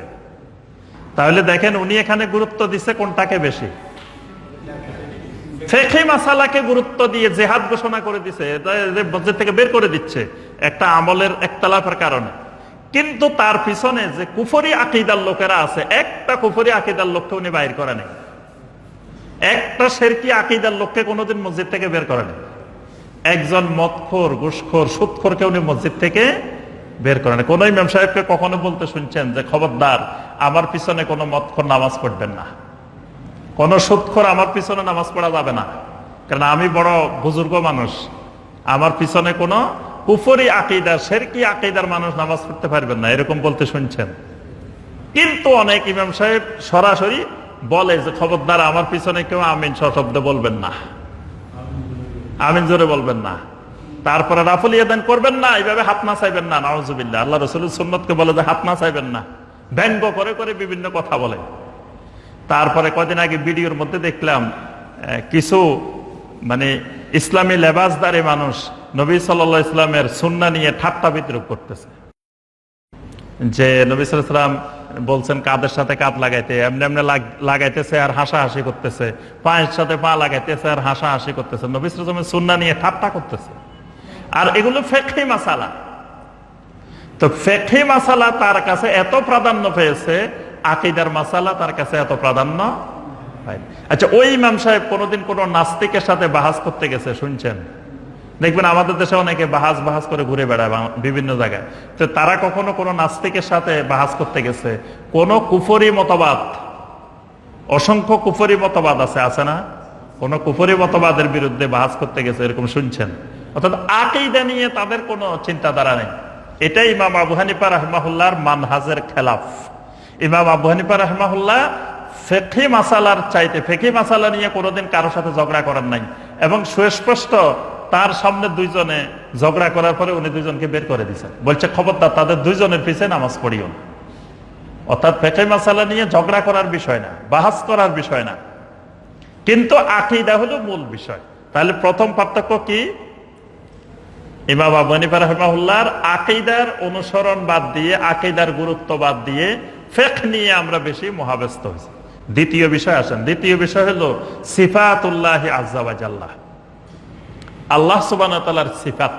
তাহলে দেখেন উনি এখানে গুরুত্ব দিচ্ছে কোনটাকে বেশি? ফিকহি মাসালাকে গুরুত্ব দিয়ে জিহাদ ঘোষণা করে দিচ্ছে, মসজিদ থেকে বের করে দিচ্ছে একটা আমলের ইখতিলাফের কারণে। কিন্তু তার পিছনে যে কুফরি আকীদার লোকেরা আছে, একটা কুফরি আকীদার লোককে উনি বাইর করে নাই, একটা শিরকি আকীদার লোককে কোনোদিন মসজিদ থেকে বের করে নাই। একজন মদখোর, ঘুষখোর, সুদখোরকে উনি মসজিদ থেকে বের করে নাই। কোন ইমাম সাহেবকে কখনো বলতে শুনছেন যে খবরদার আমার পিছনে কোনো মদখোর নামাজ পড়বেন না, কোন সুদখোর আমার পিছনে নামাজ পড়া যাবে না, কারণ আমি বড় বুজুর্গ মানুষ, আমার পিছনে কোনো কুফরি আকীদা, শিরকি আকীদার মানুষ নামাজ পড়তে পারবেন না, এরকম বলতে শুনছেন। কিন্তু অনেক ইমাম সাহেব সরাসরি বলে যে খবরদার আমার পিছনে কেউ আমিন সশব্দে বলবেন না, আমিন জোরে বলবেন না, তারপরে রাফুল ইয়াদান করবেন না, এইভাবে হাত না চাইবেন না, নাউজুবিল্লাহ। আল্লাহ রাসূলের সুন্নতকে বলে যে হাত না চাইবেন না, ব্যঙ্গ করে করে বিভিন্ন কথা বলে। তারপরে কদিন আগে ভিডিওর মধ্যে দেখলাম কিছু মানে ইসলামী লেবাসদারি মানুষ নবী সাল্লাল্লাহু আলাইহি ইসলামের সুন্নাহ নিয়ে ঠাট্টা বিদ্রূপ করতেছে, যে নবী সাল্লাল্লাহু আলাইহি সাল্লাম বলছেন কাঁধের সাথে কাঁধ লাগাইতে, এমনি এমনি লাগাইতেছে আর হাসাহাসি করতেছে, পায়ের সাথে পা লাগাইতেছে আর হাসাহাসি করতেছে, নবী সাল্লাল্লাহু আলাইহি ওয়াসাল্লামের সুন্নাহ নিয়ে ঠাট্টা করতেছে। আর এগুলো ফিকহি মাসালা। তো ফিকহি মাসালা তার কাছে এত প্রাধান্য পেয়েছে, আকীদার মাসালা তার কাছে এত প্রাধান্য পায়নি। আচ্ছা, ওই ইমাম সাহেব কোনোদিন কোন নাস্তিকের সাথে বাহাস করতে গেছে শুনছেন? দেখবেন আমাদের দেশে অনেকে বাহাস করে ঘুরে বেড়ায় বিভিন্ন জায়গায়। তো তারা কখনো কোনো নাস্তিকের সাথে বাহাস করতে গেছে? কোন কুফরি মতবাদ, অসংখ্য কুফরি মতবাদ আছে না? কোন কুফরি মতবাদের বিরুদ্ধে বাহাস করতে গেছে এরকম শুনছেন? অর্থাৎ আকীদা নিয়ে তাদের কোনো চিন্তাধারা নেই। এটাই ইমাম আবু হানিফা রাহমাহুল্লাহর মানহাজের খেলাফ। ইমাম আবু হানিফা রাহমাহুল্লাহ ফিকহি মাসালার চাইতে ফিকহি মাসালা নিয়ে কোনোদিন কারোর সাথে ঝগড়া করার নাই, এবং সুস্পষ্ট তার সামনে দুইজনে ঝগড়া করার পরে উনি দুইজনকে বের করে দিয়েছেন, বলছে খবরদার তাদের দুইজনের পিছে নামাজ পড়িও না। অর্থাৎ ফিকহি মাসালা নিয়ে ঝগড়া করার বিষয় না, বাহাস করার বিষয় না, কিন্তু আকীদা হলো মূল বিষয়। তাহলে প্রথম পার্থক্য কি? ইমাম আবু হানিফা রাহিমাহুল্লাহর আকীদার অনুসরণ বাদ দিয়ে, আকীদার গুরুত্ব বাদ দিয়ে ফিকহ নিয়ে আমরা বেশি মহাব্যস্ত হয়েছি। দ্বিতীয় বিষয় আসেন, দ্বিতীয় বিষয় হলো সিফাতুল্লাহি আযজা ওয়া জাল্লা, আল্লাহ সুবহানাহু ওয়া তাআলার সিফাত।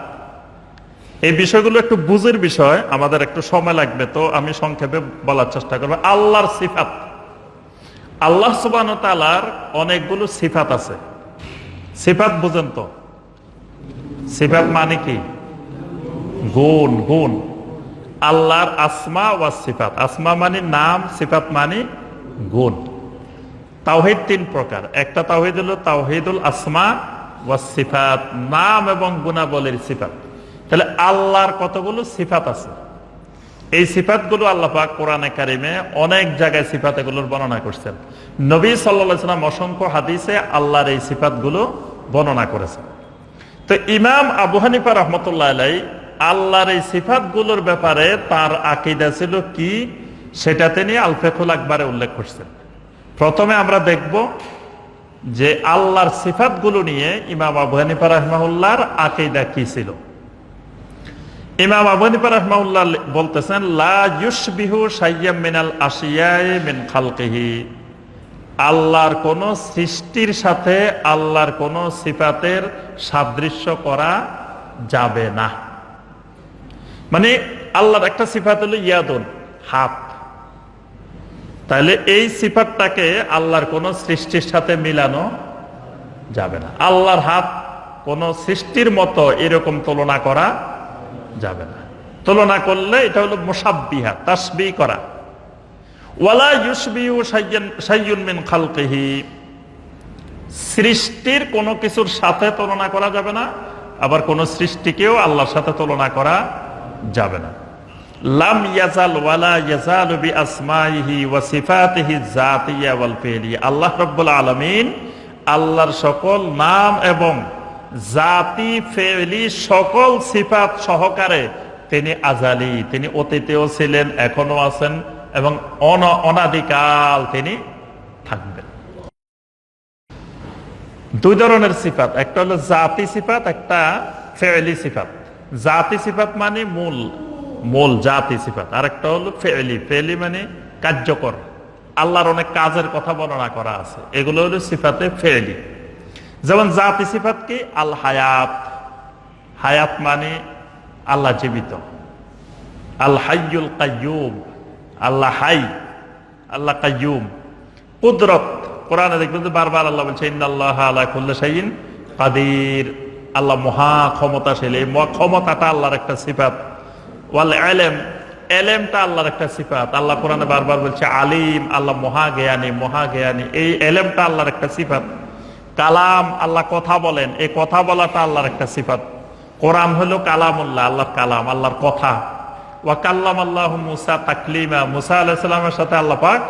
এই বিষয়গুলো একটু বুঝের বিষয়, আমাদের একটু সময় লাগবে, তো আমি সংক্ষেপে বলার চেষ্টা করব। আল্লাহর সিফাত, আল্লাহ সুবহানাহু ওয়া তাআলার অনেকগুলো সিফাত আছে। সিফাত বুঝেন তো? সিফাত মানে কি? গুণ। গুণ আল্লাহর আসমা ওয়া সিফাত। আসমা মানে নাম, সিফাত মানে গুণ। তাওহীদ তিন প্রকার। একটা তাওহীদ হলো তাওহীদুল আসমা ওয়া সিফাত, নাম এবং গুণাবলীর সিফাত। তাহলে আল্লাহর কতগুলো সিফাত আছে। এই সিফাতগুলো আল্লাহ পাক কোরআনে কারিমে অনেক জায়গায় সিফাত এগুলোর বর্ণনা করছেন। নবী সাল্লাল্লাহু আলাইহি ওয়াসাল্লাম অসংখ্য হাদিসে আল্লাহর এই সিফাতগুলো বর্ণনা করেছেন। তো ইমাম আবু হানিফা রাহমাতুল্লাহ আলাইহি আল্লাহর এই সিফাতগুলোর ব্যাপারে তার আকীদা ছিল কি, সেটা তিনি আল ফিকহুল আকবারে উল্লেখ করছেন। প্রথমে আমরা দেখব যে আল্লাহর সিফাতগুলো নিয়ে ইমাম আবু হানিফা রাহমাহুল্লাহর আকীদা কি ছিল। ইমাম আবু হানিফা রাহমাহুল্লাহ বলতেছেন, লা ইউশবিহু শাইয়্যাম মিনাল আশিয়াই মিন খালকিহি, আল্লাহর কোন সৃষ্টির সাথে আল্লাহর কোন সিফাতের সাদৃশ্য করা যাবে না। মানে আল্লাহর একটা সিফাত হলো ইয়াদুন, হাত। তাহলে এই সিফাতটাকে আল্লাহর কোন সৃষ্টির সাথে মিলানো যাবে না। আল্লাহর হাত কোন সৃষ্টির মতো এরকম তুলনা করা যাবে না। তুলনা করলে এটা হলো মুশাব্বিহা, তাসবিহ করা। ওয়ালা ইউশবিহু শাইয়্যুন মিন খালকিহি, সৃষ্টির কোন কিছুর সাথে তুলনা করা যাবে না, আবার কোন সৃষ্টিকেও আল্লাহর সাথে তুলনা করা যাবে না। লাম ইয়াজাল ওয়ালা ইয়াজালু বিআসমাইহি ওয়া সিফাতিহি যাতিয়্যা ওয়াল ফি'লিয়্যা, আল্লাহ রাব্বুল আলামিন আল্লাহর সকল নাম এবং জাতি ফেলি সকল সিফাত সহকারে তিনি আজালি, তিনি অতীতেও ছিলেন, এখনো আছেন এবং অনাদিকাল তিনি থাকবেন। দুই ধরনের সিফাত, একটা হলো জাতি সিফাত, একটা ফেলি সিফাত। জাতি সিফাত মানে মূল জাতি সিফাত, আর একটা হলো ফেলি। ফেলি মানে কার্যকর, আল্লাহর অনেক কাজের কথা বর্ণনা করা আছে, এগুলো হলো সিফাতে ফেলি। যেমন জাতি সিফাত কি? আল হায়াত, হায়াত মানে আল্লাহ জীবিত। আল হাইয়ুল কাইয়ুম, আল্লাহ হাই, আল্লাহ কাইয়ুম। কুদরত, কোরআনে দেখবেন যে বারবার আল্লাহ বলছে ইন্নাল্লাহা আলা কুল্লি শাইইন কাদির, আল্লাহ মহা ক্ষমতাশীল। এই ক্ষমতাটা আল্লাহর একটা সিফাত। ওয়াল ইলম, এলেমটা আল্লাহর একটা সিফাত। আল্লাহ কোরআনে বারবার বলছে আলিম, আল্লাহ মহা জ্ঞানী। এই এলেমটা আল্লাহর একটা সিফাত। কালাম, আল্লাহ কথা বলেন, এই কথা বলাটা আল্লাহর একটা সিফাত। কোরআন হলো কালামুল্লাহ, আল্লাহর কালাম, আল্লাহর কথা। ওয়া কাল্লামাল্লাহু মুসা তাকলিমা, মুসা আলাইহিস সালামের সাথে আল্লাহ পাক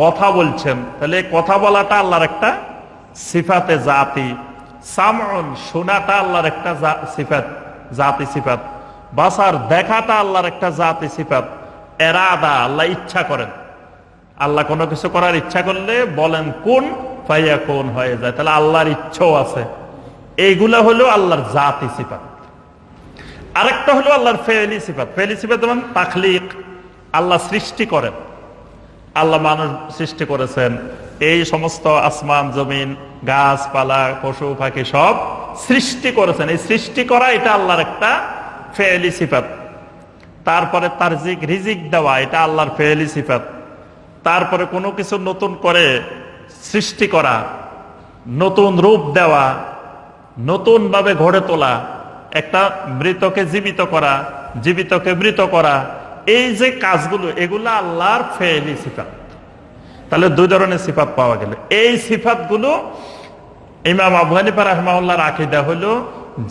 কথা বলছেন। তাহলে এই কথা বলাটা আল্লাহর একটা সিফাতে জাতি। সামউন, শোনাটা আল্লাহর একটা সিফাত, জাতি সিফাত। বাসার, দেখাটা আল্লাহর একটা জাতি সিফাত। এরাদা, আল্লাহ ইচ্ছা করেন, আল্লাহ কোনো কিছু করার ইচ্ছা করলে বলেন কুন ফায়াকুন, হয়ে যায়। তাহলে আল্লাহর ইচ্ছাও আছে। এইগুলা হলো আল্লাহর জাতি সিফাত। আরেকটা হলো আল্লাহর ফেয়েলি সিফাত। ফেয়েলি সিফাত যেমন তাখলিক, আল্লাহ সৃষ্টি করেন, আল্লাহ মানুষ সৃষ্টি করেছেন, এই সমস্ত আসমান জমিন গাছপালা পশু পাখি সব সৃষ্টি করেছেন। এই সৃষ্টি করা এটা আল্লাহর একটা ফেয়েলি সিফাত। তারপরে তারজিক রিজিক দেওয়া এটা আল্লাহর ফেয়েলি সিফাত। তারপরে কোনো কিছু নতুন করে সৃষ্টি করা, নতুন রূপ দেওয়া, নতুন ভাবে গড়ে তোলা, একটা মৃতকে জীবিত করা, জীবিতকে মৃত করা, এই যে কাজগুলো এগুলো আল্লাহর ফেয়েলি সিফাত। তাহলে দুই ধরনের সিফাত পাওয়া গেল। এই সিফাতগুলো ইমাম আবু হানিফা রাহিমাহুল্লাহর আকীদা হলো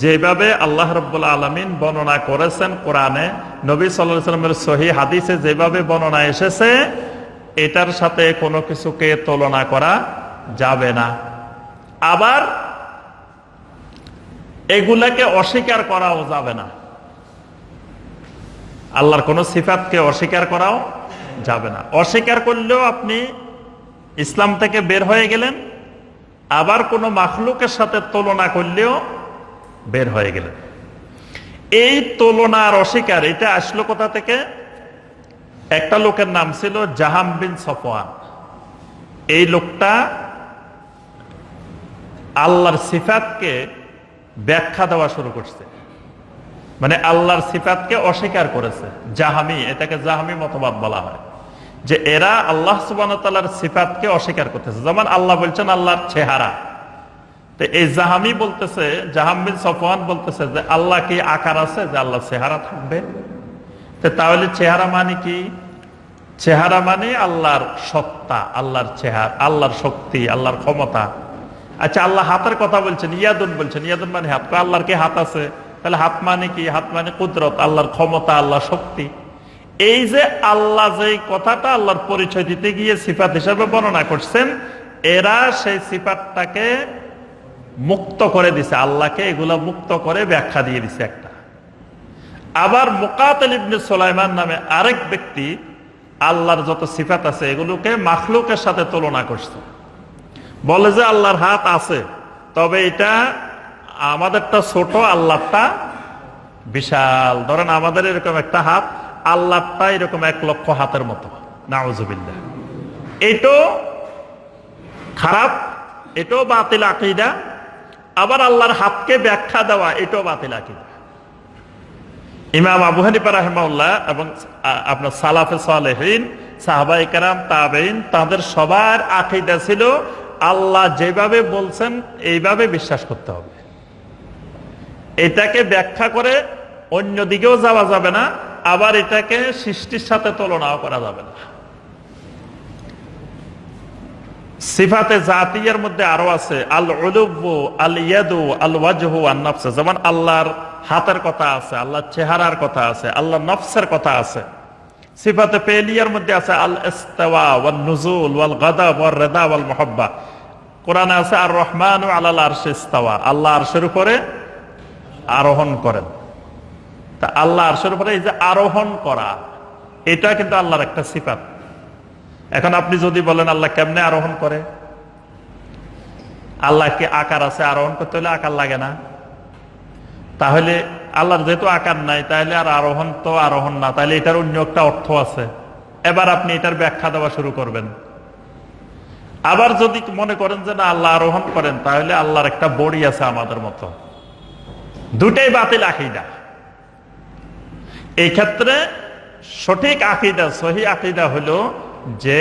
যেভাবে আল্লাহ রাব্বুল আলামিন বর্ণনা করেছেন কোরআনে, নবী সাল্লাল্লাহু আলাইহি ওয়াসাল্লামের সহিহ হাদিসে যেভাবে বর্ণনা এসেছে, এটার সাথে কোনো কিছুকে তুলনা করা যাবে না। আবার এগুলাকে অস্বীকার করাও যাবে না। আল্লাহর কোন সিফাতকে অস্বীকার করাও যাবে না। অস্বীকার করলেও আপনি ইসলাম থেকে বের হয়ে গেলেন, আবার কোন মাখলুকের সাথে তুলনা করলেও বের হয়ে গেলেন। এই তুলনার অস্বীকার এটা আসলো কোথা থেকে? একটা লোকের নাম ছিল জাহাম বিন সফওয়ান। এই লোকটা আল্লাহর সিফাতকে ব্যাখ্যা দেওয়া শুরু করছে, মানে আল্লাহর সিফাতকে অস্বীকার করেছে। জাহামি, এটাকে জাহামি মতবাদ বলা হয়, যে এরা আল্লাহ সুবহানাহু ওয়া তাআলার সিফাতকে অস্বীকার করতেছে। যেমন আল্লাহ বলছেন আল্লাহর চেহারা, তো এই জাহামি বলতেছে, জাহাম বিন সফওয়ান বলতেছে যে আল্লাহ কি আকার আছে, যে আল্লাহ চেহারা থাকবে? তাহলে চেহারা মানে কি? চেহারা মানে আল্লাহর সত্তা, আল্লাহর চেহারা, আল্লাহর শক্তি, আল্লাহর ক্ষমতা। আচ্ছা, আল্লাহ হাতের কথা বলছেন, ইয়াদুন বলছেন, ইয়াদুন মানে হাত। আল্লাহর কি হাত আছে? তাহলে হাত মানে কি? হাত মানে কুদরত, আল্লাহর ক্ষমতা, আল্লাহর শক্তি। এই যে আল্লাহ যে কথাটা আল্লাহর পরিচয় দিতে গিয়ে সিফাত হিসাবে বর্ণনা করছেন, এরা সেই সিফাতটাকে মুক্ত করে দিছে, আল্লাহকে এগুলা মুক্ত করে ব্যাখ্যা দিয়ে দিছে একটা। আবার মুকাতিল ইবনে সুলাইমান নামে আরেক ব্যক্তি আল্লাহর যত সিফাত আছে এগুলোকে মাখলুকের সাথে তুলনা করছে। বলে যে আল্লাহর হাত আছে, তবে এটা আমাদেরটা ছোট, আল্লাহটা বিশাল। ধরেন আমাদের এরকম একটা হাত, আল্লাহটা এরকম 1,00,000 হাতের মতো। নাউজুবিল্লাহ। এটাও খারাপ, এটাও বাতিল আকীদা। আবার আল্লাহর হাতকে ব্যাখ্যা দেওয়া, এটাও বাতিল আকীদা। ইমাম আবু হানিফা রাহিমাহুল্লাহ এবং আপনার সালাফে সালেহিন, সাহাবায়ে কেরাম, তাবেঈন, তাদের সবার আকীদা ছিল আল্লাহ যেভাবে বলছেন এইভাবে বিশ্বাস করতে হবে। এটাকে ব্যাখ্যা করে অন্য দিকেও যাওয়া যাবে না, আবার এটাকে সৃষ্টির সাথে তুলনাও করা যাবে না। সিফাতে জাতিয়ার মধ্যে আরো আছে আল উলুব্বু, আল ইয়াদু, আল ওয়াজহু, আন নাফস। যেমন আল্লাহর হাতের কথা আছে, আল্লাহর চেহারার কথা আছে, আল্লাহর নফসের কথা আছে। সিফাতে পেলিয়ার মধ্যে আছে আল ইস্তিওয়া ওয়ান নুজুল ওয়াল গাদাব ওয়ার রিদা ওয়াল মুহাব্বা। কোরআনে আছে আর রহমানু আলাল আরশি ইস্তাওয়া, আল্লাহ আরশের উপরে আরোহণ করেন। তা আল্লাহ আরশের উপরে এই যে আরোহণ করা, এটা কিন্তু আল্লাহর একটা সিফাত। এখন আপনি যদি বলেন আল্লাহ কেমনে আরোহণ করে, আল্লাহ কি আকার আছে? আরোহণ করতে হলে আকার লাগে না? তাহলে আল্লাহর যেহেতু আকার নাই, তাহলে আর আরোহণ তো আরোহণ না, তাহলে এটার অন্য একটা অর্থ আছে। এবার আপনি এটার ব্যাখ্যা দেওয়া শুরু করবেন। আবার যদি মনে করেন যে না আল্লাহ আরোহণ করেন, তাহলে আল্লাহর একটা বডি আছে আমাদের মতো। দুটাই বাতিল আকীদা। এই ক্ষেত্রে সঠিক আকীদা, সহিহ আকীদা হলো যে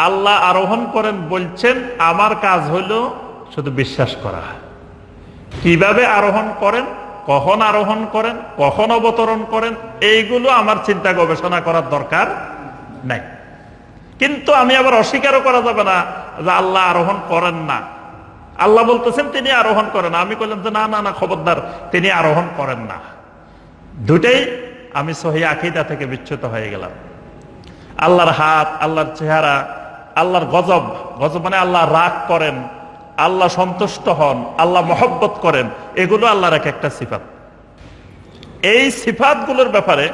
আল্লাহ আরোহণ করেন বলছেন, আমার কাজ হলো শুধু বিশ্বাস করা। কিভাবে আরোহণ করেন, কখন আরোহণ করেন, কখন অবতরণ করেন, এইগুলো আমার চিন্তা গবেষণা করার দরকার নাই। কিন্তু আমি আবার অস্বীকারও করা যাবে না যে আল্লাহ আরোহণ করেন না। আল্লাহ বলতেছেন তিনি আরোহণ করেন, আমি বললাম যে না না না, খবরদার, তিনি আরোহণ করেন না। দুটাই আমি সহিহ আকীদা থেকে বিচ্যুত হয়ে গেলাম। আল্লাহর হাত, আল্লাহর চেহারা, আল্লাহর গজব, গজব মানে আল্লাহ রাগ করেন, আল্লাহ সন্তুষ্ট হন, আল্লাহ মহব্বত করেন, এগুলো আল্লাহর এক একটা সিফাত। এই সিফাতগুলোর ব্যাপারে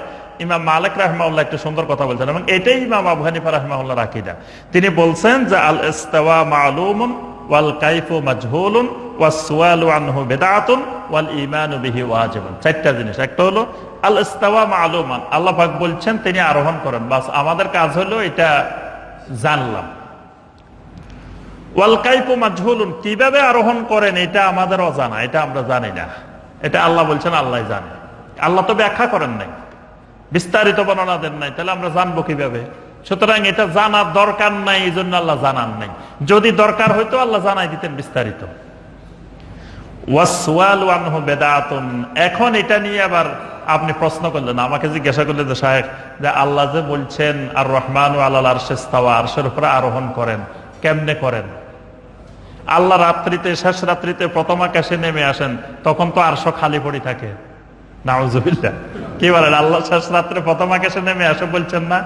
ইমাম মালিক রাহিমাহুল্লাহ একটা সুন্দর কথা বলছেন, এবং এটাই ইমাম আবু হানিফা রাহিমাহুল্লাহর আকীদা। তিনি বলছেন যে আল ইস্তিওয়া মা'লুমুন ওয়াল কাইফু মাজহুলুন ওয়াস-সুআলু আনহু বিদআতুন ওয়াল ঈমানু বিহি ওয়াজিবুন। চারটা জিনিস। একটা হলো আল ইস্তাওয়া মা'লুমান, আল্লাহ পাক বলছেন তিনি আরোহণ করেন, বাস আমাদের কাজ হলো এটা জানলাম। ওয়াল কাইফু মাজহুলুন, কিভাবে আরোহণ করেন এটা আমাদের অজানা, এটা আমরা জানি না, এটা আল্লাহ বলছেন আল্লাহই জানে। আল্লাহ তো ব্যাখ্যা করেন নাই, বিস্তারিত বর্ণনা দেন নাই, তাহলে আমরা জানবো কিভাবে? সুতরাং এটা জানার দরকার নাই, এই জন্য আল্লাহ জানান নাই। যদি দরকার হইতো আল্লাহ জানাই দিতেন বিস্তারিত। ওয়াস-সুআলু আনহু বিদআতুন, এখন এটা নিয়ে আবার আপনি প্রশ্ন করলেন, আমাকে জিজ্ঞাসা করলেন যে শায়েখ, যে আল্লাহ যে বলছেন আর রহমানু আলাল আরশি ইস্তাওয়া, আরশের উপরে আরোহণ করেন, কেমনে করেন? আল্লাহ রাত্রিতে, শেষ রাত্রিতে প্রথম আকাশে নেমে আসেন, তখন তো আরশ খালি পড়ে থাকে। নাউজুবিল্লাহ, কি বলেন? আল্লাহ শেষ রাত্রে প্রথম আকাশে নেমে আসে বলছেন না?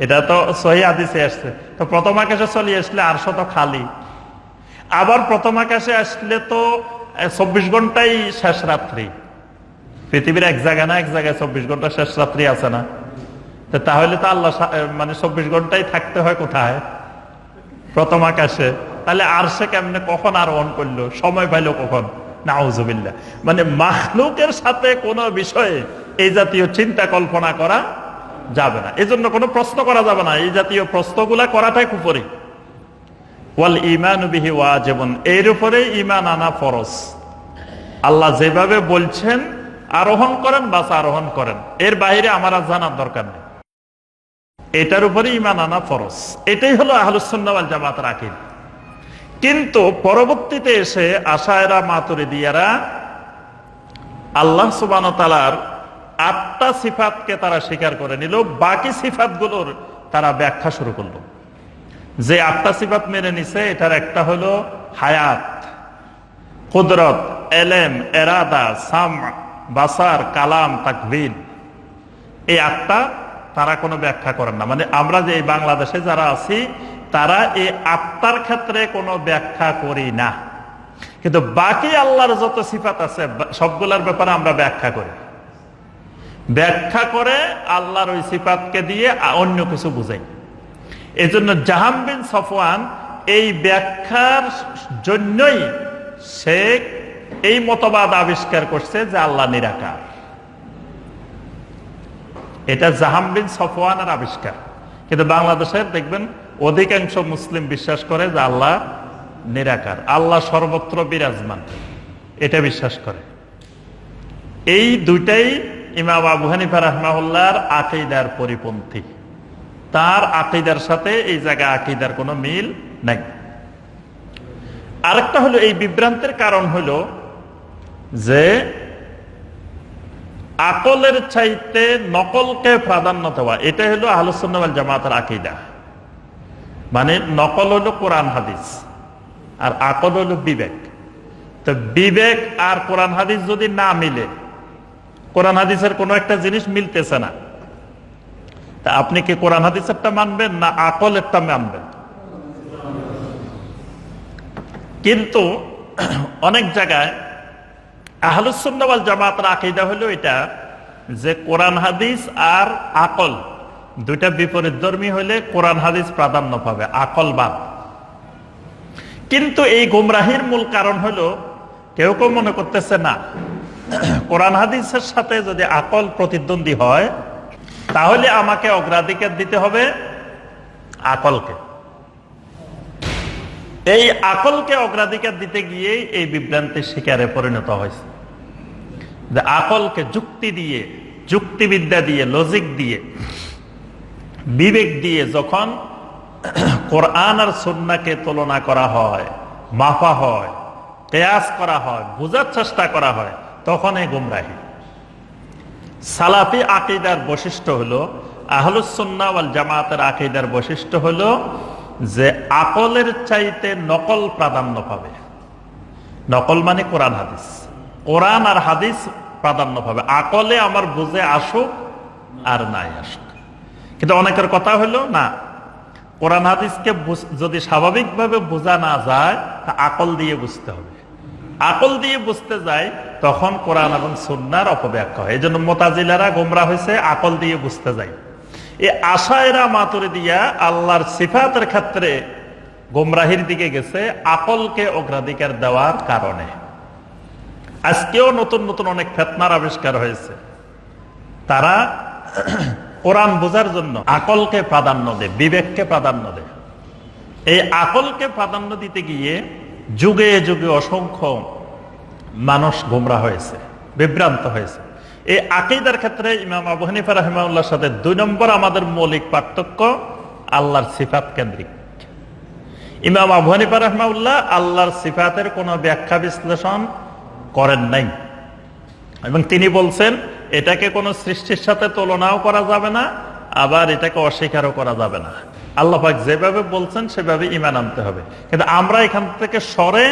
এটা তো সহিহ হাদিসে আসছে। তো প্রথম আকাশে চলে আসলে আরশ তো খালি, আবার প্রথম আকাশে আসলে তো 24 ঘন্টাই শেষ রাত্রি। পৃথিবীর এক জায়গায় না এক জায়গায় 24 ঘন্টা শেষ রাত্রি আছে না? তাহলে তো আল্লাহ মানে 24 ঘন্টাই থাকতে হয় কোথায়? প্রথম আকাশে। তাহলে আরশে কেমনে, কখন আরোহণ করলো, সময় পাইলো কখন? নাউজুবিল্লাহ। মানে মাখলুকের সাথে কোনো বিষয়ে এই জাতীয় চিন্তা কল্পনা করা যাবে না, এজন্য কোনো প্রশ্ন করা যাবে না। এই জাতীয় প্রশ্নগুলা করাটাই কুফরি। ওয়াল ঈমানু বিহি ওয়াজিবুন, এর উপরে ঈমান আনা ফরজ। আল্লাহ যেভাবে বলছেন আরোহণ করেন, বাস আরোহণ করেন, এর বাইরে আমার আর জানার দরকার নেই। এটার উপরে ঈমান আনা ফরজ। এটাই হলো আহলুস সুন্নাহ ওয়াল জামাতের আকীদা। কিন্তু পরবর্তীতে এসে আশায়রা মাতুরিদিয়ারা আল্লাহ সুবহানাহু ওয়া তাআলার 8টা সিফাতকে তারা স্বীকার করে নিল, বাকি সিফাতগুলোর তারা ব্যাখ্যা শুরু করলো। যে 8টা সিফাত মেনে নিছে, এটার একটা হলো হায়াত, কুদরত, ইলম, ইরাদা, সাম, বাসার, কালাম, তাকবীর। এই 8টা তারা কোনো ব্যাখ্যা করেন না। মানে আমরা যে এই বাংলাদেশে যারা আছি, তারা এই 8টার ক্ষেত্রে কোনো ব্যাখ্যা করি না, কিন্তু বাকি আল্লাহর যত সিফাত আছে সবগুলোর ব্যাপারে আমরা ব্যাখ্যা করি। ব্যাখ্যা করে আল্লাহর ওই সিফাতকে দিয়ে অন্য কিছু বুঝাই। এজন্য জাহাম বিন সফওয়ান এই ব্যাখ্যার জন্যই সে এই মতবাদ আবিষ্কার করছে যে আল্লাহ নিরাকার। এটা জাহাম বিন সফওয়ানের আবিষ্কার। কিন্তু বাংলাদেশের দেখবেন অধিকাংশ মুসলিম বিশ্বাস করে যে আল্লাহ নিরাকার, আল্লাহ সর্বত্র বিরাজমান, এটা বিশ্বাস করে। এই দুইটাই ইমাম আবু হানিফা রাহমাহুল্লাহর আকীদার পরিপন্থী। তার আকীদার সাথে এই জায়গায় আকীদার কোনো মিল নাই। আরেকটা হলো এই বিভ্রান্তির কারণ হলো যে আকলের চাইতে নকলকে প্রাধান্য দেওয়া। এটা হলো আহলুস সুন্নাহ ওয়াল জামাতের আকীদা। মানে নকল হলো কোরআন হাদিস আর আকল হলো বিবেক। তো বিবেক আর কোরআন হাদিস যদি না মিলে, কোরআন হাদিসের কোনো একটা জিনিস মিলতেছে না, তা আপনি কি কোরআন হাদিসেরটা মানবেন না আকলেরটা মানবেন? কিন্তু অনেক জায়গায় আহলুস সুন্নাহ ওয়াল জামাতের আকীদা হলো এটা যে কোরআন হাদিস আর আকল দুইটা বিপরীতধর্মী হলে কোরআন হাদিস প্রাধান্য পাবে, আকল বাদ। কিন্তু এই গুমরাহির মূল কারণ হলো কেউ কেউ মনে করতেছে না, কোরআন হাদিসের সাথে যদি আকল প্রতিদ্বন্দ্বী হয় তাহলে আমাকে অগ্রাধিকার দিতে হবে আকলকে। এই আকলকে অগ্রাধিকার দিতে গিয়ে এই বিভ্রান্তির শিকারে পরিণত হয়েছে। যে আকলকে যুক্তি দিয়ে, যুক্তিবিদ্যা দিয়ে, লজিক দিয়ে, বিবেক দিয়ে যখন কোরআন আর সুন্নাহকে তুলনা করা হয়, মাপা হয়, কিয়াস করা হয়, বোঝার চেষ্টা করা হয়, তখন এই গুমরাহি। সালাফি আকীদার বৈশিষ্ট্য হলো, আহলুস সুন্নাহ ওয়াল জামাতের আকীদার বৈশিষ্ট্য হলো যে আকলের চাইতে নকল প্রাধান্য পাবে। নকল মানে কোরআন হাদিস, কোরআন আর হাদিস প্রাধান্য পাবে। আকলে আমার বুঝে আসুক আর নাই আসুক। কিন্তু অনেকের কথা হলো না, কোরআন হাদিসকে যদি স্বাভাবিকভাবে বোঝা না যায় তা আকল দিয়ে বুঝতে হবে। আকল দিয়ে বুঝতে যায় তখন কোরআন এবং সুন্নাহর অপব্যাখ্যা হয়। এই জন্য মুতাজিলারা গোমরা হয়েছে, আকল দিয়ে বুঝতে যায়। এই আশায়রা মাতুরিদিয়া আল্লাহর সিফাতের ক্ষেত্রে গোমরাহির দিকে গেছে আকলকে অগ্রাধিকার দেওয়ার কারণে। আজকেও নতুন নতুন অনেক ফিতনার আবিষ্কার হয়েছে। তারা কোরআন বোঝার জন্য আকলকে প্রাধান্য দেয়, বিবেককে প্রাধান্য দেয়। এই আকলকে প্রাধান্য দিতে গিয়ে যুগে যুগে অসংখ্য মানুষ গোমরা হয়েছে, বিভ্রান্ত হয়েছে। এই আকীদার ক্ষেত্রে ইমাম আবু হানিফা রাহিমাহুল্লাহর সাথে 2 নম্বর আমাদের মৌলিক পার্থক্য আল্লাহর সিফাত কেন্দ্রিক। ইমাম আবু হানিফা রাহিমাহুল্লাহ আল্লাহর সিফাতের কোনো ব্যাখ্যা বিশ্লেষণ করেন নাই, এবং তিনি বলছেন এটাকে কোনো সৃষ্টির সাথে তুলনাও করা যাবে না, আবার এটাকে অস্বীকারও করা যাবে না। আল্লাহ পাক যেভাবে বলছেন সেভাবে ঈমান আনতে হবে। কিন্তু আমরা এখান থেকে সরে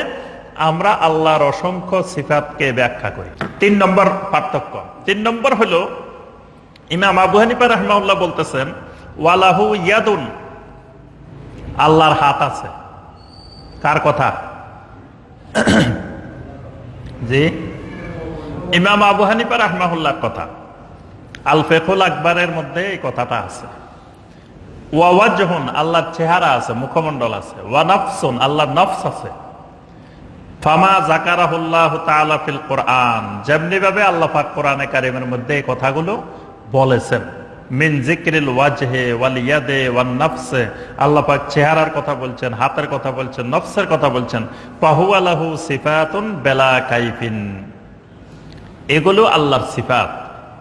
আমরা আল্লাহর অসংখ্য সিফাতকে ব্যাখ্যা করি। 3 নম্বর পার্থক্য। 3 নম্বর হলো ইমাম আবু হানিফা রাহিমাহুল্লাহ বলতেছেন ওয়ালাহু ইয়াদুন, আল্লাহর হাত আছে। কার কথা? জি, ইমাম আবু হানিফা রাহিমাহুল্লাহর কথা। আল ফিকহুল আকবরের মধ্যে এই কথাটা আছে। ওয়া ওয়াজহুন, আল্লাহর চেহারা আছে, মুখমণ্ডল আছে। ওয়া নাফসুন, আল্লাহর নফস আছে। ফামা যাকারাহুল্লাহু তাআলা ফিল কোরআন, যেমনি ভাবে আল্লাহ পাক কোরআনে কারীমের মধ্যে এই কথাগুলো বলেছেন, মিন যিকরিল ওয়াজহি ওয়াল ইয়াদি ওয়ান নাফসি, আল্লাহ পাক চেহারার কথা বলছেন, হাতের কথা বলছেন, নফসের কথা বলছেন। ফাহুয়া লাহু সিফাতুন বিলা কাইফিন, এগুলো আল্লাহর সিফাত,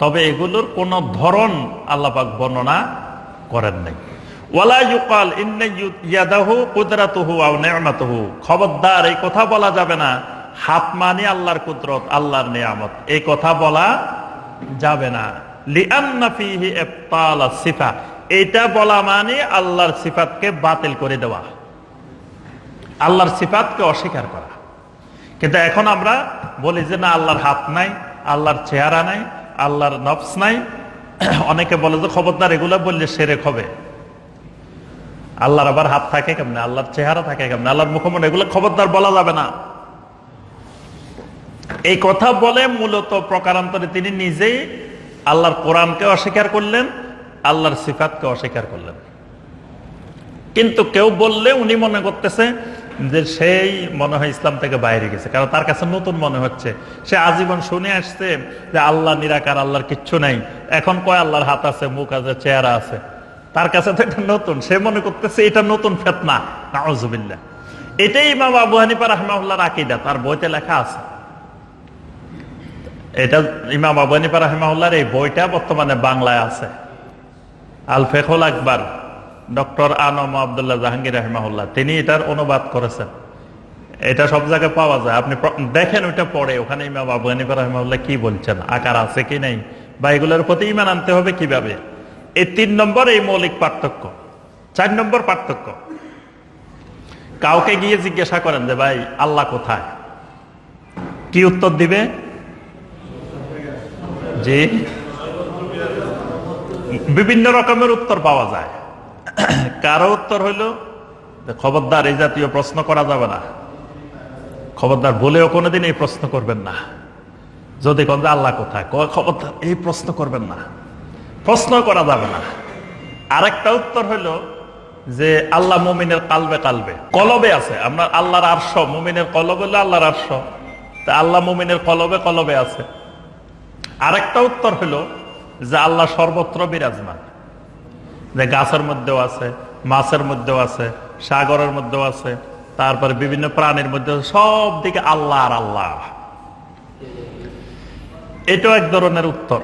তবে এগুলোর কোন ধরন আল্লাহ পাক বর্ণনা করেন নাই। ওয়ালা ইউকাল ইন্না ইয়াদাহু কুদরাতুহু আও নি'মাতুহু, খবরদার এই কথা বলা যাবে না হাত মানে আল্লাহর কুদরত, আল্লাহর নিয়ামত, এই কথা বলা যাবে না। লিআন্না ফীহি ইবতাল সিফা, এটা বলা মানে আল্লাহর সিফাতকে বাতিল করে দেওয়া, আল্লাহর সিফাতকে অস্বীকার করা। কিন্তু এখন আমরা বলি যে না, আল্লাহর হাত নাই, আল্লাহর চেহারা নাই, আল্লাহর নফস নাই। অনেকে বলে যে খবরদার এগুলো বললে শিরক হবে। আল্লাহর আবার হাত থাকে কেমনে, আল্লাহর চেহারা থাকে কেমনে, আল্লাহর মুখমণ্ডল, এগুলো খবরদার বলা যাবে না। এই কথা বলে মূলত প্রকারান্তরে তিনি নিজেই আল্লাহর কোরআনকে অস্বীকার করলেন, আল্লাহর সিফাতকে অস্বীকার করলেন। কিন্তু কেউ বললে উনি মনে করতেছে যে সেই মনে হয় ইসলাম থেকে বাইরে গেছে, কারণ তার কাছে নতুন মনে হচ্ছে। সে আজীবন শুনে আসছে যে আল্লাহ নিরাকার, আল্লাহর কিচ্ছু নাই, এখন কয় আল্লাহর হাত আছে, মুখ আছে, চেহারা আছে। তার কাছে তো এটা নতুন, সে মনে করতেছে এটা নতুন ফিতনা। নাউযুবিল্লাহ। এটাই ইমাম আবু হানিফা রাহিমাহুল্লাহর আকীদা, তার বইতে লেখা আছে। এটা ইমাম আবু হানিফা রাহিমাহুল্লাহর এই বইটা বর্তমানে বাংলায় আছে, আল ফিকহুল আকবর, ডক্টর আনম আব্দুল্লাহ জাহাঙ্গীর রাহিমাহুল্লাহ, তিনি এটার অনুবাদ করেছেন। এটা সব জায়গায় পাওয়া যায়, আপনি দেখেন ওইটা পড়ে, ওখানে ইমাম আবু হানিফা রাহিমাহুল্লাহ কি বলছেন, আকার আছে কি নাই, বা এগুলোর প্রতি ঈমান আনতে হবে কিভাবে। এই 3 নম্বর এই মৌলিক পার্থক্য। 4 নম্বর পার্থক্য, কাউকে গিয়ে জিজ্ঞাসা করেন যে ভাই আল্লাহ কোথায়, কি উত্তর দিবে? যে বিভিন্ন রকমের উত্তর পাওয়া যায়। কারো উত্তর হইল খবরদার এই জাতীয় প্রশ্ন করা যাবে না, খবরদার বলেও কোনোদিন এই প্রশ্ন করবেন না। যদি কোন আল্লাহ কোথায়, খবরদার এই প্রশ্ন করবেন না, প্রশ্ন করা যাবে না। আরেকটা উত্তর হইল যে আল্লাহ মুমিনের কালবে কালবে, কলবে আছে। আমরা আল্লাহর আরশ, মুমিনের কলব হইল আল্লাহর আরশ, তা আল্লাহ মুমিনের কলবে কলবে আছে। আরেকটা উত্তর হলো যে আল্লাহ সর্বত্র বিরাজমান, যে গাছের মধ্যেও আছে, মাছের মধ্যেও আছে, সাগরের মধ্যেও আছে, তারপরে বিভিন্ন প্রাণীর মধ্যে, সব দিকে আল্লাহ আর আল্লাহ। এটাও এক ধরনের উত্তর।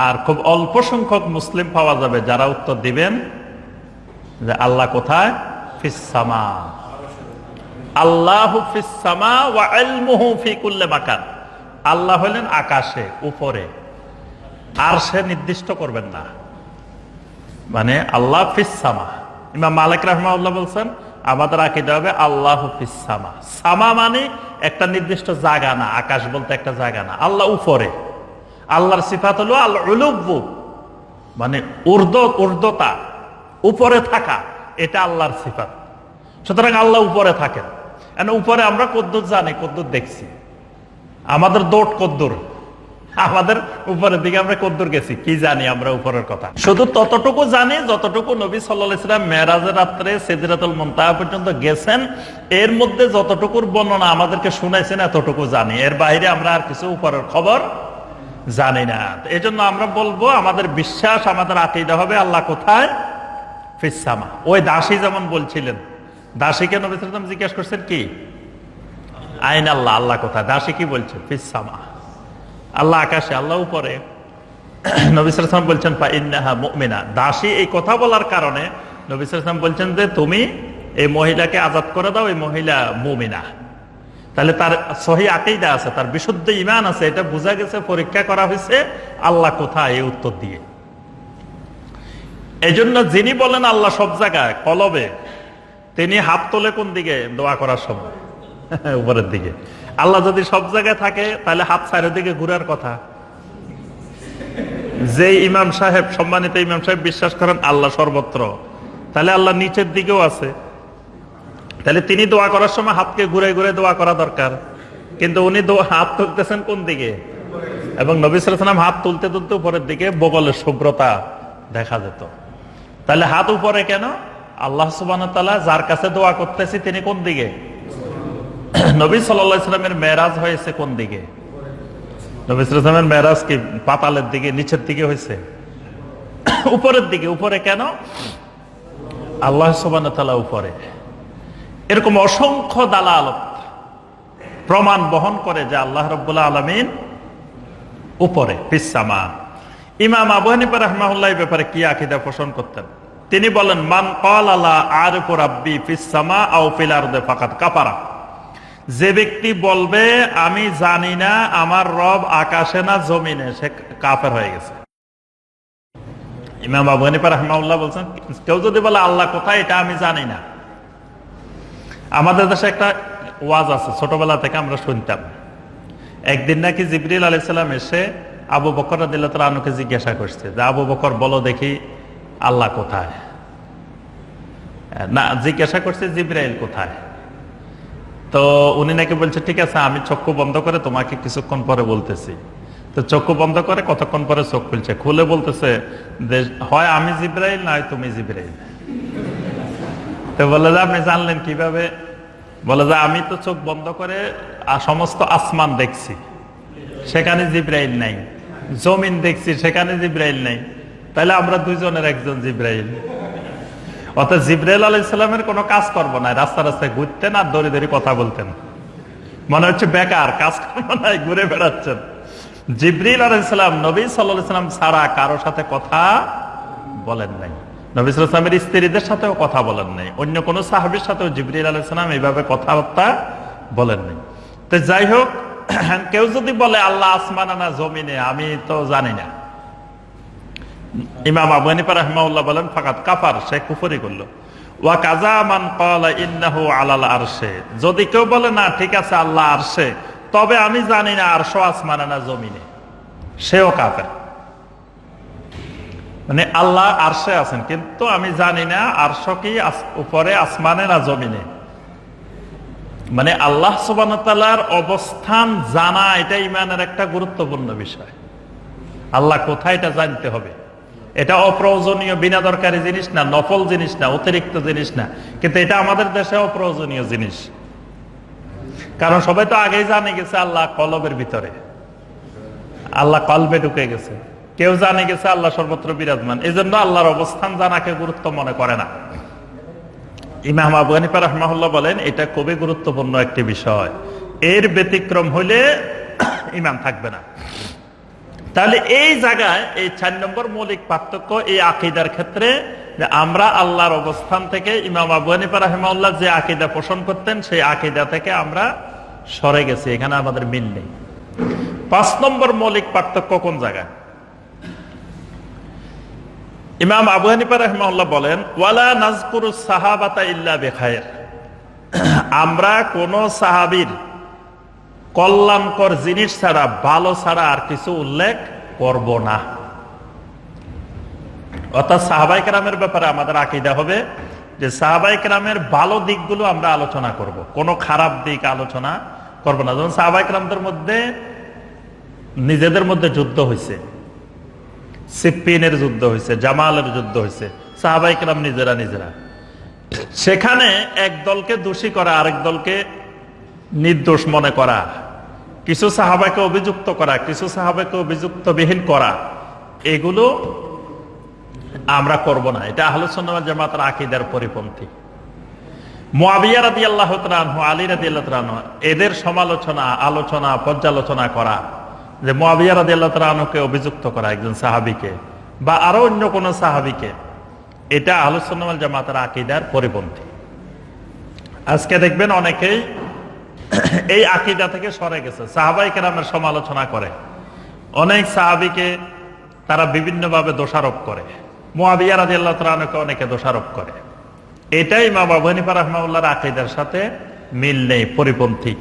আর খুব অল্প সংখ্যক মুসলিম পাওয়া যাবে যারা উত্তর দিবেন যে আল্লাহ কোথায়, ফিস সামা, আল্লাহু ফিস সামা ওয়া ইলমুহু ফি কুল্লি মাকান, আল্লাহ হলেন আকাশে, উপরে, আর সে নির্দিষ্ট করবেন না, মানে আল্লাহ ফিস সামা। ইমাম মালিক রাহিমাহুল্লাহ বলছেন আমাদের আকীদা হবে আল্লাহু ফিস সামা। সামা মানে একটা নির্দিষ্ট জায়গা না, আকাশ বলতে একটা জায়গা না, আল্লাহ উপরে। আল্লাহর সিফাত হলো আল উলুব্বু, মানে ঊর্ধ্বতা, উপরে থাকা, এটা আল্লাহর সিফাত। সুতরাং আল্লাহ উপরে থাকেন। উপরে আমরা কদ্দুর জানি, কদ্দুর দেখছি, আমাদের দৌড় কদ্দুর, আমাদের উপরের দিকে আমরা কদ্দুর গেছি, কি জানি আমরা উপরের কথা? শুধু ততটুকু জানি যতটুকু নবী সাল্লাল্লাহু আলাইহি ওয়াসাল্লাম মেরাজের রাত্রে সিদরাতুল মুনতাহা পর্যন্ত গেছেন, এর মধ্যে যতটুকুর বর্ণনা আমাদেরকে শুনাইছেন এতটুকু জানি। এর বাইরে আমরা আর কিছু উপরের খবর জানি না। এই জন্য আমরা বলবো আমাদের বিশ্বাস, আমাদের আকীদা হবে আল্লাহ কোথায়? ফিস সামা। ওই দাসী যেমন বলছিলেন, দাসীকে নবী সাল্লাল্লাহু আলাইহি ওয়াসাল্লাম জিজ্ঞেস করছেন কি? আইন আল্লাহ, আল্লাহ কোথায়? দাসী কি বলছে? ফিস সামা, আল্লাহ আকাশে, আল্লাহ উপরে। নবী সাল্লাল্লাহু আলাইহি ওয়াসাল্লাম বলছেন ফা ইন্নাহা মুমিনা। দাসী এই কথা বলার কারণে নবী সাল্লাল্লাহু আলাইহি ওয়াসাল্লাম বলছেন যে তুমি এই মহিলাকে আজাদ করে দাও, এই মহিলা মুমিনা। তাহলে তার সহিহ আকীদা আছে, তার বিশুদ্ধ ঈমান আছে, এটা বোঝা গেছে, পরীক্ষা করা হয়েছে আল্লাহ কোথায় এই উত্তর দিয়ে। এই জন্য যিনি বলেন আল্লাহ সব জায়গায় কলবে, তিনি হাত তোলে কোন দিকে দোয়া করার সময়? উপরের দিকে। আল্লাহ যদি সব জায়গায় থাকে তাহলে হাত চারিদিকে দিকে ঘুরার কথা। যে ইমাম সাহেব, সম্মানিত ইমাম সাহেব বিশ্বাস করেন আল্লাহ সর্বত্র, তাহলে আল্লাহ নিচের দিকেও আছে। তাহলে তিনি দোয়া করার সময় হাতকে ঘুরে ঘুরে দোয়া করা দরকার, কিন্তু উনি হাত তুলতেছেন কোন দিকে? এবং নবী সাল্লাল্লাহু আলাইহি ওয়াসাল্লাম হাত তুলতে তুলতে উপরের দিকে বগলের শুভ্রতা দেখা যেত। তাহলে হাত উপরে কেন? আল্লাহ সুবহানাহু ওয়া তাআলা যার কাছে দোয়া করতেছি তিনি কোন দিকে? নবী সাল্লাল্লাহু আলাইহি ওয়াসাল্লামের মেরাজ হয়েছে কোন দিকে? নবী সাল্লাল্লাহু আলাইহি ওয়াসাল্লামের মেরাজ কি পাতালের দিকে, নিচের দিকে হয়েছে? উপরের দিকে। উপরে কেন? আল্লাহ সুবহানাহু ওয়া তাআলা উপরে। এরকম অসংখ্য দালালত প্রমাণ বহন করে যে আল্লাহ রাব্বুল আলামিন উপরে, ফিস সামা। ইমাম আবু হানিফা রাহিমাহুল্লাহ এই ব্যাপারে কি আকীদা পোষণ করতেন? তিনি বলেন মান ক্বালা লা আরিফু রাব্বি ফিস সামা আও ফিল আরদি ফাকাদ কাফারা। যে ব্যক্তি বলবে আমি জানি না আমার রব আকাশে না জমিনে, সে কাফের হয়ে গেছে। ইমাম আবু হানিফা রাহিমাহুল্লাহ বলছেন কেউ যদি বলে আল্লাহ কোথায় এটা আমি জানি না। আমাদের দেশে একটা ওয়াজ আছে, ছোটবেলা থেকে আমরা শুনতাম। একদিন নাকি জিবরিল আলাইহিস সালাম এসে আবু বকর রাদিয়াল্লাহু তাআলা আনহুকে জিজ্ঞাসা করছে যে আবু বকর বলো দেখি আল্লাহ কোথায়? না, জিজ্ঞাসা করছে জিবরাইল কোথায়? তো উনি নাকি বলছে ঠিক আছে আমি চক্ষু বন্ধ করে তোমাকে কিছুক্ষণ পরে বলতেছি। তো চক্ষু বন্ধ করে কতক্ষণ পরে চোখ খুলছে, খুলে বলতেছে যে হয় আমি জিবরাইল না হয় তুমি জিবরাইল। তো বলে যে আপনি জানলেন কিভাবে? বলে যে আমি তো চোখ বন্ধ করে সমস্ত আসমান দেখছি, সেখানে জিবরাইল নাই। জমিন দেখছি, সেখানে জিবরাইল নাই। তাহলে আমরা দুইজনের একজন জিবরাইল। অর্থাৎ জিবরাইল আলাইহিস সালামের কোনো কাজ করব না, রাস্তা রাস্তায় ঘুরতেন আর দড়ি দড়ি কথা বলতেন। মনে হচ্ছে বেকার, কাজ করবো না, ঘুরে বেড়াচ্ছেন। জিবরিল আলাইহিস সালাম নবী সাল্লাল্লাহু আলাইহি ওয়াসাল্লাম ছাড়া কারোর সাথে কথা বলেন নাই। নবী সাল্লাল্লাহু আলাইহি ওয়াসাল্লামের স্ত্রীদের সাথেও কথা বলেন নাই, অন্য কোন সাহাবীর সাথেও জিবরিল আলাইহিস সালাম এইভাবে কথাবার্তা বলেন নাই। তো যাই হোক, কেউ যদি বলে আল্লাহ আসমানে না জমিনে, আমি তো জানি না, ইমাম আবু হানিফা রাহিমাহুল্লাহ বলেন ফাকাত কাফার, সে কুফরি করলো। ওয়া কাযা মান ক্বালা ইন্নাহু আলাল আরশে। যদি কেউ বলে না ঠিক আছে আল্লাহ আরশে, তবে আমি জানি না আরশ আসমানে না জমিনে, সেও কাফের। মানে আল্লাহ আরশে আছেন কিন্তু আমি জানি না আরশ কি উপরে আসমানে না জমিনে। মানে আল্লাহ সুবহানাহু ওয়া তাআলার অবস্থান জানা এটা ঈমানের একটা গুরুত্বপূর্ণ বিষয়। আল্লাহ কোথায় এটা জানতে হবে। এটা অপ্রয়োজনীয় বিনা দরকারি জিনিস না, নফল জিনিস না, অতিরিক্ত জিনিস না, কিন্তু এটা আমাদের দেশে অপ্রয়োজনীয় জিনিস। কারণ সবাই তো আগেই জানে গেছে আল্লাহ কলবের ভিতরে, আল্লাহ কলবে ঢুকে গেছে। কেউ জানে গেছে আল্লাহ সর্বত্র বিরাজমান, এই জন্য আল্লাহর অবস্থান জানাকে গুরুত্ব মনে করে না। ইমাম আবু হানিফা রাহিমাহুল্লাহ বলেন এটা খুবই গুরুত্বপূর্ণ একটি বিষয়, এর ব্যতিক্রম হইলে ঈমান থাকবে না। তাহলে এই জায়গায় এই 4 নম্বর মৌলিক পার্থক্য এই আকীদার ক্ষেত্রে, যে আমরা আল্লাহর অবস্থান থেকে ইমাম আবু হানিফা রাহিমাহুল্লাহ যে আকীদা পোষণ করতেন সেই আকীদা থেকে আমরা সরে গেছি, এখানে আমাদের মিল নেই। 5 নম্বর মৌলিক পার্থক্য কোন জায়গায়? ইমাম আবু হানিফা রাহিমাহুল্লাহ বলেন ওয়ালা নাযকুরুস সাহাবাতা ইল্লা বিখায়র। আমরা কোন সাহাবীর কল্যাণকর জিনিস ছাড়া, ভালো ছাড়া আর কিছু উল্লেখ করব না। অর্থাৎ সাহাবায়ে কেরামের ব্যাপারে আমাদের আকীদা হবে যে সাহাবায়ে কেরামের ভালো দিকগুলো আমরা আলোচনা করব, কোনো খারাপ দিক আলোচনা করব না। যেমন সাহাবায়ে কেরামদের মধ্যে নিজেদের মধ্যে যুদ্ধ হয়েছে, সিপ্পিনের যুদ্ধ হয়েছে, জামালের যুদ্ধ হয়েছে, সাহাবায়ে কেরাম নিজেরা নিজেরা। সেখানে এক দলকে দোষী করা, আরেক দলকে নির্দোষ মনে করা, কিছু সাহাবাকে অভিযুক্ত করা, কিছু সাহাবাকে অভিযুক্তবিহীন করা, এগুলো আমরা করব না। এটা আহলুস সুন্নাহ ওয়াল জামাতের আকীদার পরিপন্থী। মুআবিয়া রাদিয়াল্লাহু তাআলা আনহু, আলী রাদিয়াল্লাহু তাআলা আনহু, এদের সমালোচনা, আলোচনা, পর্যালোচনা করা, যে মুআবিয়া রাদিয়াল্লাহু তাআলা আনহুকে অভিযুক্ত করা একজন সাহাবীকে বা আরো অন্য কোন সাহাবীকে, এটা আহলুস সুন্নাহ ওয়াল জামাতের আকীদার পরিপন্থী। আজকে দেখবেন অনেকেই এই আকীদা থেকে সরে গেছে, সাহাবায়ে কেরামের সমালোচনা করে, অনেক সাহাবীকে তারা বিভিন্নভাবে দোষারোপ করে, মুআবিয়া রাদিয়াল্লাহু তাআলা আনহুকে অনেকে দোষারোপ করে। এটাই ইমাম আবু হানিফা রাহমাহুল্লাহর আকীদার সাথে মিল নেই, পরিপন্থী।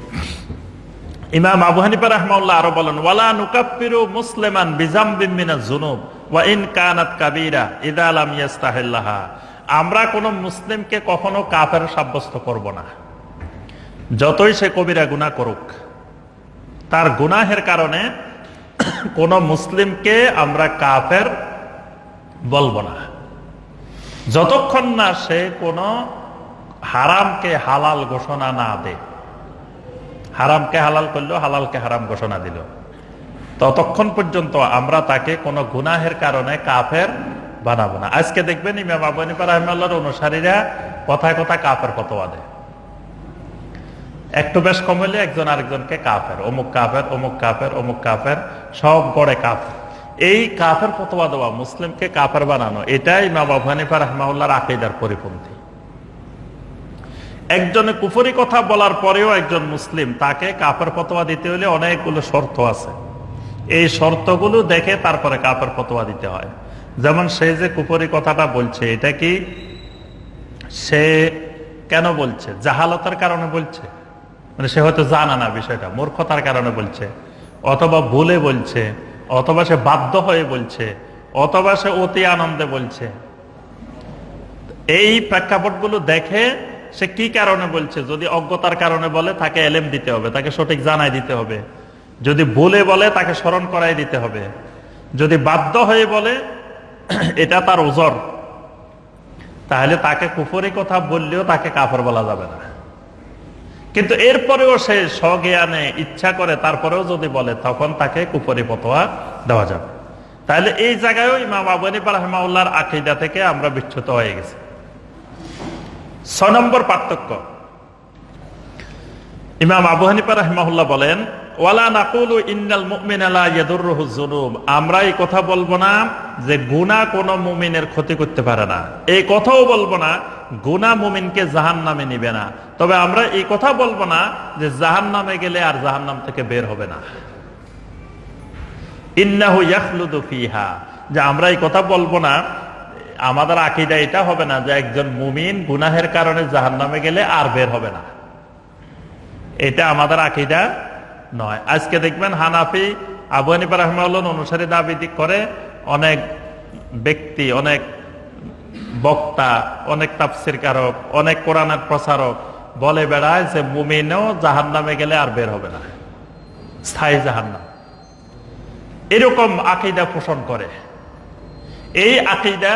ইমাম আবু হানিফা রাহমাহুল্লাহ আরো বলেন, ওয়ালা নুকাফিরু মুসলিমান বিযামবিন মিনাজ যুনুব ওয়া ইন কানাত কাবীরা ইযা লাম ইস্তাহিল্লাহা। আমরা কোন মুসলিমকে কখনো কাফের সাব্যস্ত করব না, যতই সে কবিরা গুনাহ করুক। তার গুনাহের কারণে কোন মুসলিমকে আমরা কাফের বলবো না, যতক্ষণ না সে কোন হারামকে হালাল ঘোষণা না দেয়। হারামকে হালাল করলো, হালালকে হারাম ঘোষণা দিল, ততক্ষণ পর্যন্ত আমরা তাকে কোন গুনাহের কারণে কাফের বানাবো না। আজকে দেখবেন ইমাম আবু হানিফা রাহিমাহুল্লাহর অনুসারীরা কথায় কথা কাফের ফতোয়া দেয়, একটু বেশ কম হলে একজন আরেকজনকে কাফের, অমুক কাফের, অমুক কাফের, অমুক কাফের, সব গড়ে কাফের। এই কাফের ফতোয়া দেওয়া, মুসলিমকে কাফের বানানো, এটাই ইমাম আবু হানিফা রাহিমাহুল্লাহর আকীদার পরিপন্থী। একজনে কুফরি কথা বলার পরেও একজন মুসলিম, তাকে কাফের ফতোয়া দিতে হলে অনেকগুলো শর্ত আছে। এই শর্তগুলো দেখে তারপরে কাফের ফতোয়া দিতে হয়। যেমন সে যে কুফরি কথাটা বলছে, এটা কি সে কেন বলছে? জাহালতার কারণে বলছে, মানে সে হয়তো জানা না বিষয়টা, মূর্খতার কারণে বলছে, অথবা ভুলে বলছে, অথবা সে বাধ্য হয়ে বলছে, অথবা সে অতি আনন্দে বলছে। এই প্রেক্ষাপটগুলো দেখে সে কি কারণে বলছে। যদি অজ্ঞতার কারণে বলে, তাকে এলেম দিতে হবে, তাকে সঠিক জানাই দিতে হবে। যদি ভুলে বলে, তাকে স্মরণ করাই দিতে হবে। যদি বাধ্য হয়ে বলে, এটা তার ওজর, তাহলে তাকে কুফরি কথা বললেও তাকে কাফের বলা যাবে না। কিন্তু এরপরেও সে স্বজ্ঞানে ইচ্ছা করে তারপরেও যদি বলে, তখন তাকে কুফরি ফতোয়া দেওয়া যাবে। তাহলে এই জায়গায়ও ইমাম আবু হানিফা রাহিমাহুল্লাহর আকীদা থেকে আমরা বিচ্যুত হয়ে গেছি। 6 নম্বর পার্থক্য, ইমাম আবু হানিফা রাহিমাহুল্লাহ বলেন, ওয়ালা নাকুলু ইন্নাল মুমিনা লা ইয়াদুররুহু যুনুব। আমরা এই কথা বলবো না যে গুনাহ কোন মুমিনের ক্ষতি করতে পারে না, এই কথাও বলবো না গুনাহ মুমিনকে জাহান্নামে নিবে না। তবে আমরা এই কথা বলবো না যে জাহান্নামে গেলে আর জাহান্নাম থেকে বের হবে না, ইন্নাহু ইয়াখলুদু ফিহা। যে আমরা এই কথা বলবো না, আমাদের আকীদা এটা হবে না যে একজন মুমিন গুনাহের কারণে জাহান্নামে গেলে আর বের হবে না, এটা আমাদের আকীদা নয়। আজকে দেখবেন হানাফি, আবু হানিফা রাহিমাহুল্লাহ অনুসারী দাবি করে অনেক ব্যক্তি, অনেক বক্তা, অনেক তাফসীরকারক, অনেক কোরআনের প্রচারক বলে বেড়ায় যে মুমিনও জাহান্নামে গেলে আর বের হবে না, স্থায়ী জাহান্নাম। এরকম আকীদা পোষণ করে। এই আকীদা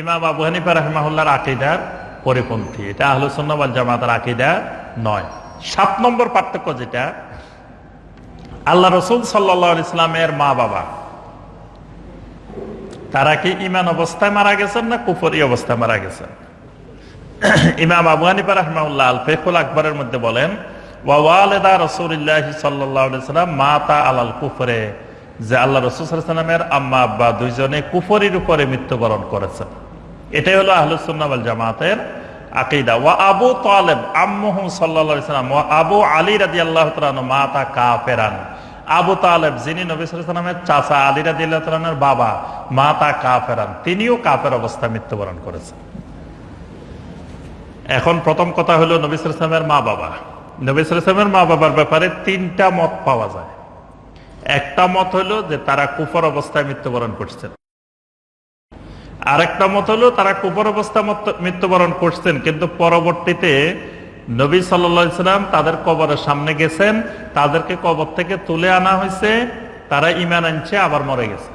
ইমাম আবু হানিফা রাহিমাহুল্লাহর আকীদার পরিপন্থী, এটা আহলুস সুন্নাহ ওয়াল জামাতের আকীদা নয়। 7 নম্বর পার্থক্য যেটা, আল্লাহ রাসূল সাল্লাল্লাহু আলাইহি ওয়াসাল্লামের মা বাবা, তারা কি ঈমান অবস্থায় মারা গেছেন না কুফরি অবস্থায় মারা গেছেন? ইমাম আবু হানিফা রাহিমাহুল্লাহ আল ফিকহুল আকবরের মধ্যে বলেন, ওয়া ওয়ালিদা রাসূলিল্লাহি সাল্লাল্লাহু আলাইহি ওয়াসাল্লাম মাতা আলাল কুফরে, যে আল্লাহ রাসূল সাল্লাল্লাহু আলাইহি ওয়াসাল্লামের আম্মা আব্বা দুইজনে কুফরির উপরে মৃত্যুবরণ করেছেন। এটাই হলো আহলুস সুন্নাহ ওয়াল জামাতের আকীদা। ওয়া আবু তালেব আম্মুহু সাল্লাল্লাহু আলাইহি ওয়াসাল্লাম ওয়া আবু আলী রাদিয়াল্লাহু তাআলা আনহু মাতা কাফিরান। আবু তালেব, যিনি নবী সাল্লাল্লাহু আলাইহি ওয়াসাল্লামের চাচা, আলী রাদিয়াল্লাহু তাআলা আনহুর বাবা, মাতা কাফিরান, তিনিও কাফের অবস্থায় মৃত্যুবরণ করেছেন। এখন প্রথম কথা হলো নবী সাল্লাল্লাহু আলাইহি ওয়াসাল্লামের মা বাবা। নবী সাল্লাল্লাহু আলাইহি ওয়াসাল্লামের মা বাবার ব্যাপারে 3টা মত পাওয়া যায়। একটা মত হলো যে তারা কুফর অবস্থায় মৃত্যুবরণ করছেন, আরেকটা মত হলো তারা কুফর অবস্থায় মৃত্যুবরণ করছেন, কিন্তু পরবর্তীতে নবী সাল্লাল্লাহু আলাইহি ওয়াসাল্লাম তাদের কবরের সামনে গেছেন, তাদেরকে কবর থেকে তুলে আনা হয়েছে, তারা ঈমান আনছে আবার মরে গেছে।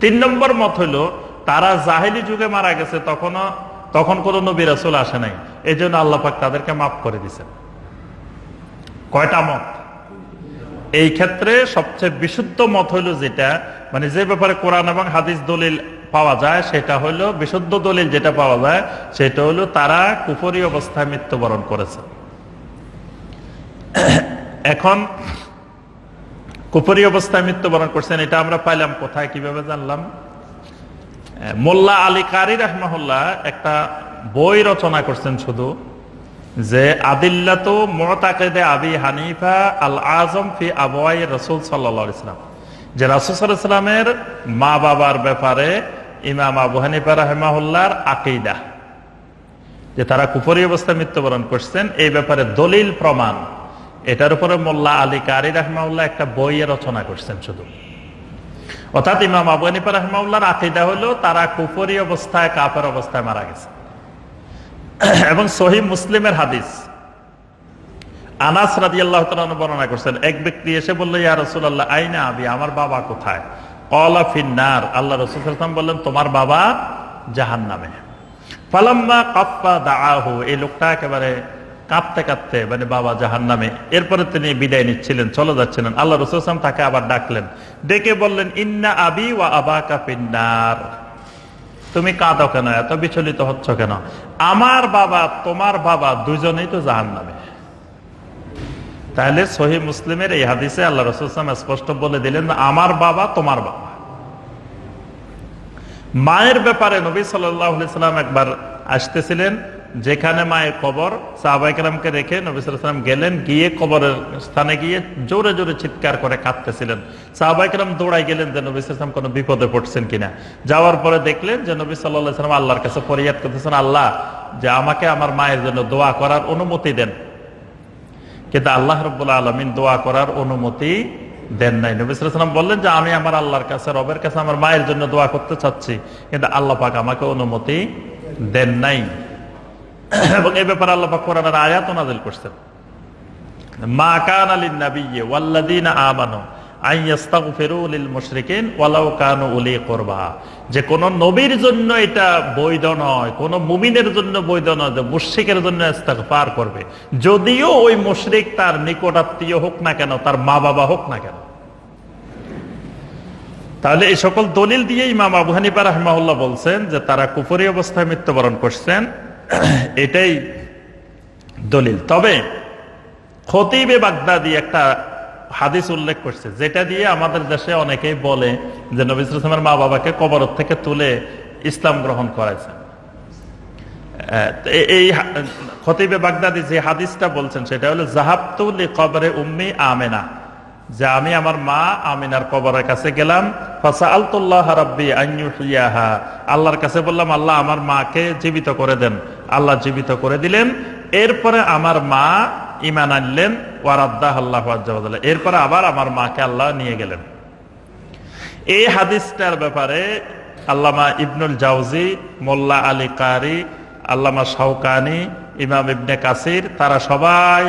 3 নম্বর মত হলো তারা জাহেলি যুগে মারা গেছে, তখন কোন নবী রাসূল আসে নাই, এই জন্য আল্লাহ পাক তাদেরকে মাফ করে দিয়েছেন। কয়টা মত? এই ক্ষেত্রে সবচেয়ে বিশুদ্ধ মত হলো যেটা, মানে যে ব্যাপারে কোরআন এবং হাদিস দলিল পাওয়া যায়, সেটা হলো বিশুদ্ধ দলিল যেটা পাওয়া যায়, সেটা হলো তারা কুফরি অবস্থায় মৃত্যুবরণ করেছে। এখন কুফরি অবস্থায় মৃত্যুবরণ করছেন, এটা আমরা পাইলাম কোথায়, কিভাবে জানলাম? মোল্লা আলী কারি রাহমাহুল্লাহ একটা বই রচনা করছেন শুধু, যে আদিল্লাতু মুতাকিদে আবি হানিফা আল আযম ফি আবওয়াই রাসূল সাল্লাল্লাহু আলাইহি ওয়াসাল্লাম, যে রাসূল সাল্লাল্লাহু আলাইহি ওয়াসাল্লামের মা বাবার ব্যাপারে ইমাম আবু হানিফা রাহমাহুল্লাহর আকীদা, যে তারা কুফরি অবস্থায় মৃত্যুবরণ করছেন, এই ব্যাপারে দলিল প্রমাণ, এটার উপরে মোল্লা আলী কারি রাহমাহুল্লাহ একটা বই রচনা করছেন শুধু। অর্থাৎ ইমাম আবু হানিফা রাহমাহুল্লাহর আকীদা হলো তারা কুফরি অবস্থায়, কাফের অবস্থায় মারা গেছে। এবং সহিহ মুসলিমের হাদিস, আনাস রাদিয়াল্লাহু তাআলা বর্ণনা করছেন, এক ব্যক্তি এসে বলল, ইয়া রাসূলুল্লাহ আইনা আবি, আমার বাবা কোথায়? ক্বালা ফিন্নার, আল্লাহ রাসূল সাল্লাল্লাহু আলাইহি ওয়াসাল্লাম বললেন, তোমার বাবা জাহান্নামে। ফালাম্মা কাফফা দাআহু, এই লোকটা একেবারে কাঁদতে কাঁদতে, মানে বাবা জাহান্নামে, এরপরে তিনি বিদায় নিচ্ছিলেন, চলে যাচ্ছিলেন, আল্লাহ রাসূল সাল্লাল্লাহু আলাইহি ওয়াসাল্লাম তাকে আবার ডাকলেন, ডেকে বললেন, ইন্না আবি ওয়া আবাকা ফিন্নার, তুমি কাঁদো কেন, এত বিচলিত হচ্ছ কেন? আমার বাবা তোমার বাবা দুজনেই তো জাহান্নামে। তাহলে সহিহ মুসলিমের এই হাদিসে আল্লাহ রাসূল সাল্লাল্লাহু আলাইহি ওয়াসাল্লাম স্পষ্ট বলে দিলেন, আমার বাবা তোমার বাবা। মায়ের ব্যাপারে নবী সাল্লাল্লাহু আলাইহি ওয়াসাল্লাম একবার আসতেছিলেন, যেখানে মায়ের কবর, সাহাবায়ে কেরামকে রেখে নবী সাল্লাল্লাহু আলাইহি ওয়াসাল্লাম গেলেন, গিয়ে কবরের স্থানে গিয়ে জোরে জোরে চিৎকার করে কাঁদতেছিলেন। সাহাবায়ে কেরাম দৌড়াই গেলেন যে নবী সাল্লাল্লাহু আলাইহি ওয়াসাল্লাম কোনো বিপদে পড়ছেন কিনা। যাওয়ার পরে দেখলেন যে নবী সাল্লাল্লাহু আলাইহি ওয়াসাল্লাম আল্লাহর কাছে ফরিয়াদ করতেছেন, আল্লাহ, যে আমাকে আমার মায়ের জন্য দোয়া করার অনুমতি দেন। কিন্তু আল্লাহ রাব্বুল আলামিন দোয়া করার অনুমতি দেন নাই। নবী সাল্লাল্লাহু আলাইহি ওয়াসাল্লাম বললেন যে আমি আমার আল্লাহর কাছে, রবের কাছে আমার মায়ের জন্য দোয়া করতে চাচ্ছি, কিন্তু আল্লাহ পাক আমাকে অনুমতি দেন নাই। এবং এই ব্যাপারে আল্লাহ পাক কোরআনের আয়াত নাযিল করছেন, মা কানা লিন নাবিয়্যি ওয়াল্লাযীনা আমানু আইয়াস্তাগফিরু লিল মুশরিকিন ওয়ালাউ কানু উলি কুরবা, যে কোন নবীর জন্য এটা বৈধ নয়, কোন মুমিনের জন্য বৈধ নয় যে মুশরিকের জন্য ইস্তিগফার করবে, যদিও ওই মুশরিক তার নিকটাত্মীয় হোক না কেন, তার মা বাবা হোক না কেন। তাহলে এই সকল দলিল দিয়ে ইমাম আবু হানিফা রাহিমাহুল্লাহ বলছেন যে তারা কুফরি অবস্থায় মৃত্যুবরণ করছেন, এটাই দলিল। তবে খতিবে বাগদাদি একটা হাদিস উল্লেখ করছে, যেটা দিয়ে আমাদের দেশে অনেকেই বলে যে নবী সাল্লাল্লাহু আলাইহি ওয়াসাল্লামের মা বাবাকে কবর থেকে তুলে ইসলাম গ্রহণ করাইছেন। এই খতিবে বাগদাদি যে হাদিসটা বলছেন সেটা হলো, যাহাবতু লিকবরে উম্মি আমিনা, যে আমি আমার মা আমিনার কবরের কাছে গেলাম, ফাসাআলতুল্লাহ রাব্বি আন ইউহইয়াহা, আল্লাহর কাছে বললাম, আল্লাহ আমার মাকে জীবিত করে দেন। আল্লাহ জীবিত করে দিলেন। এরপরে আমার মা ঈমান আনলেন, ওয়ারাদ্দাহ আল্লাহু আযজা ওয়া জাল্লা, এরপরে আবার আমার মাকে আল্লাহ নিয়ে গেলেন। এই হাদিসটার ব্যাপারে আল্লামা ইবনুল জাওজি, মোল্লা আলী কারি, আল্লামা শাওকানি, ইমাম ইবনে কাসির, তারা সবাই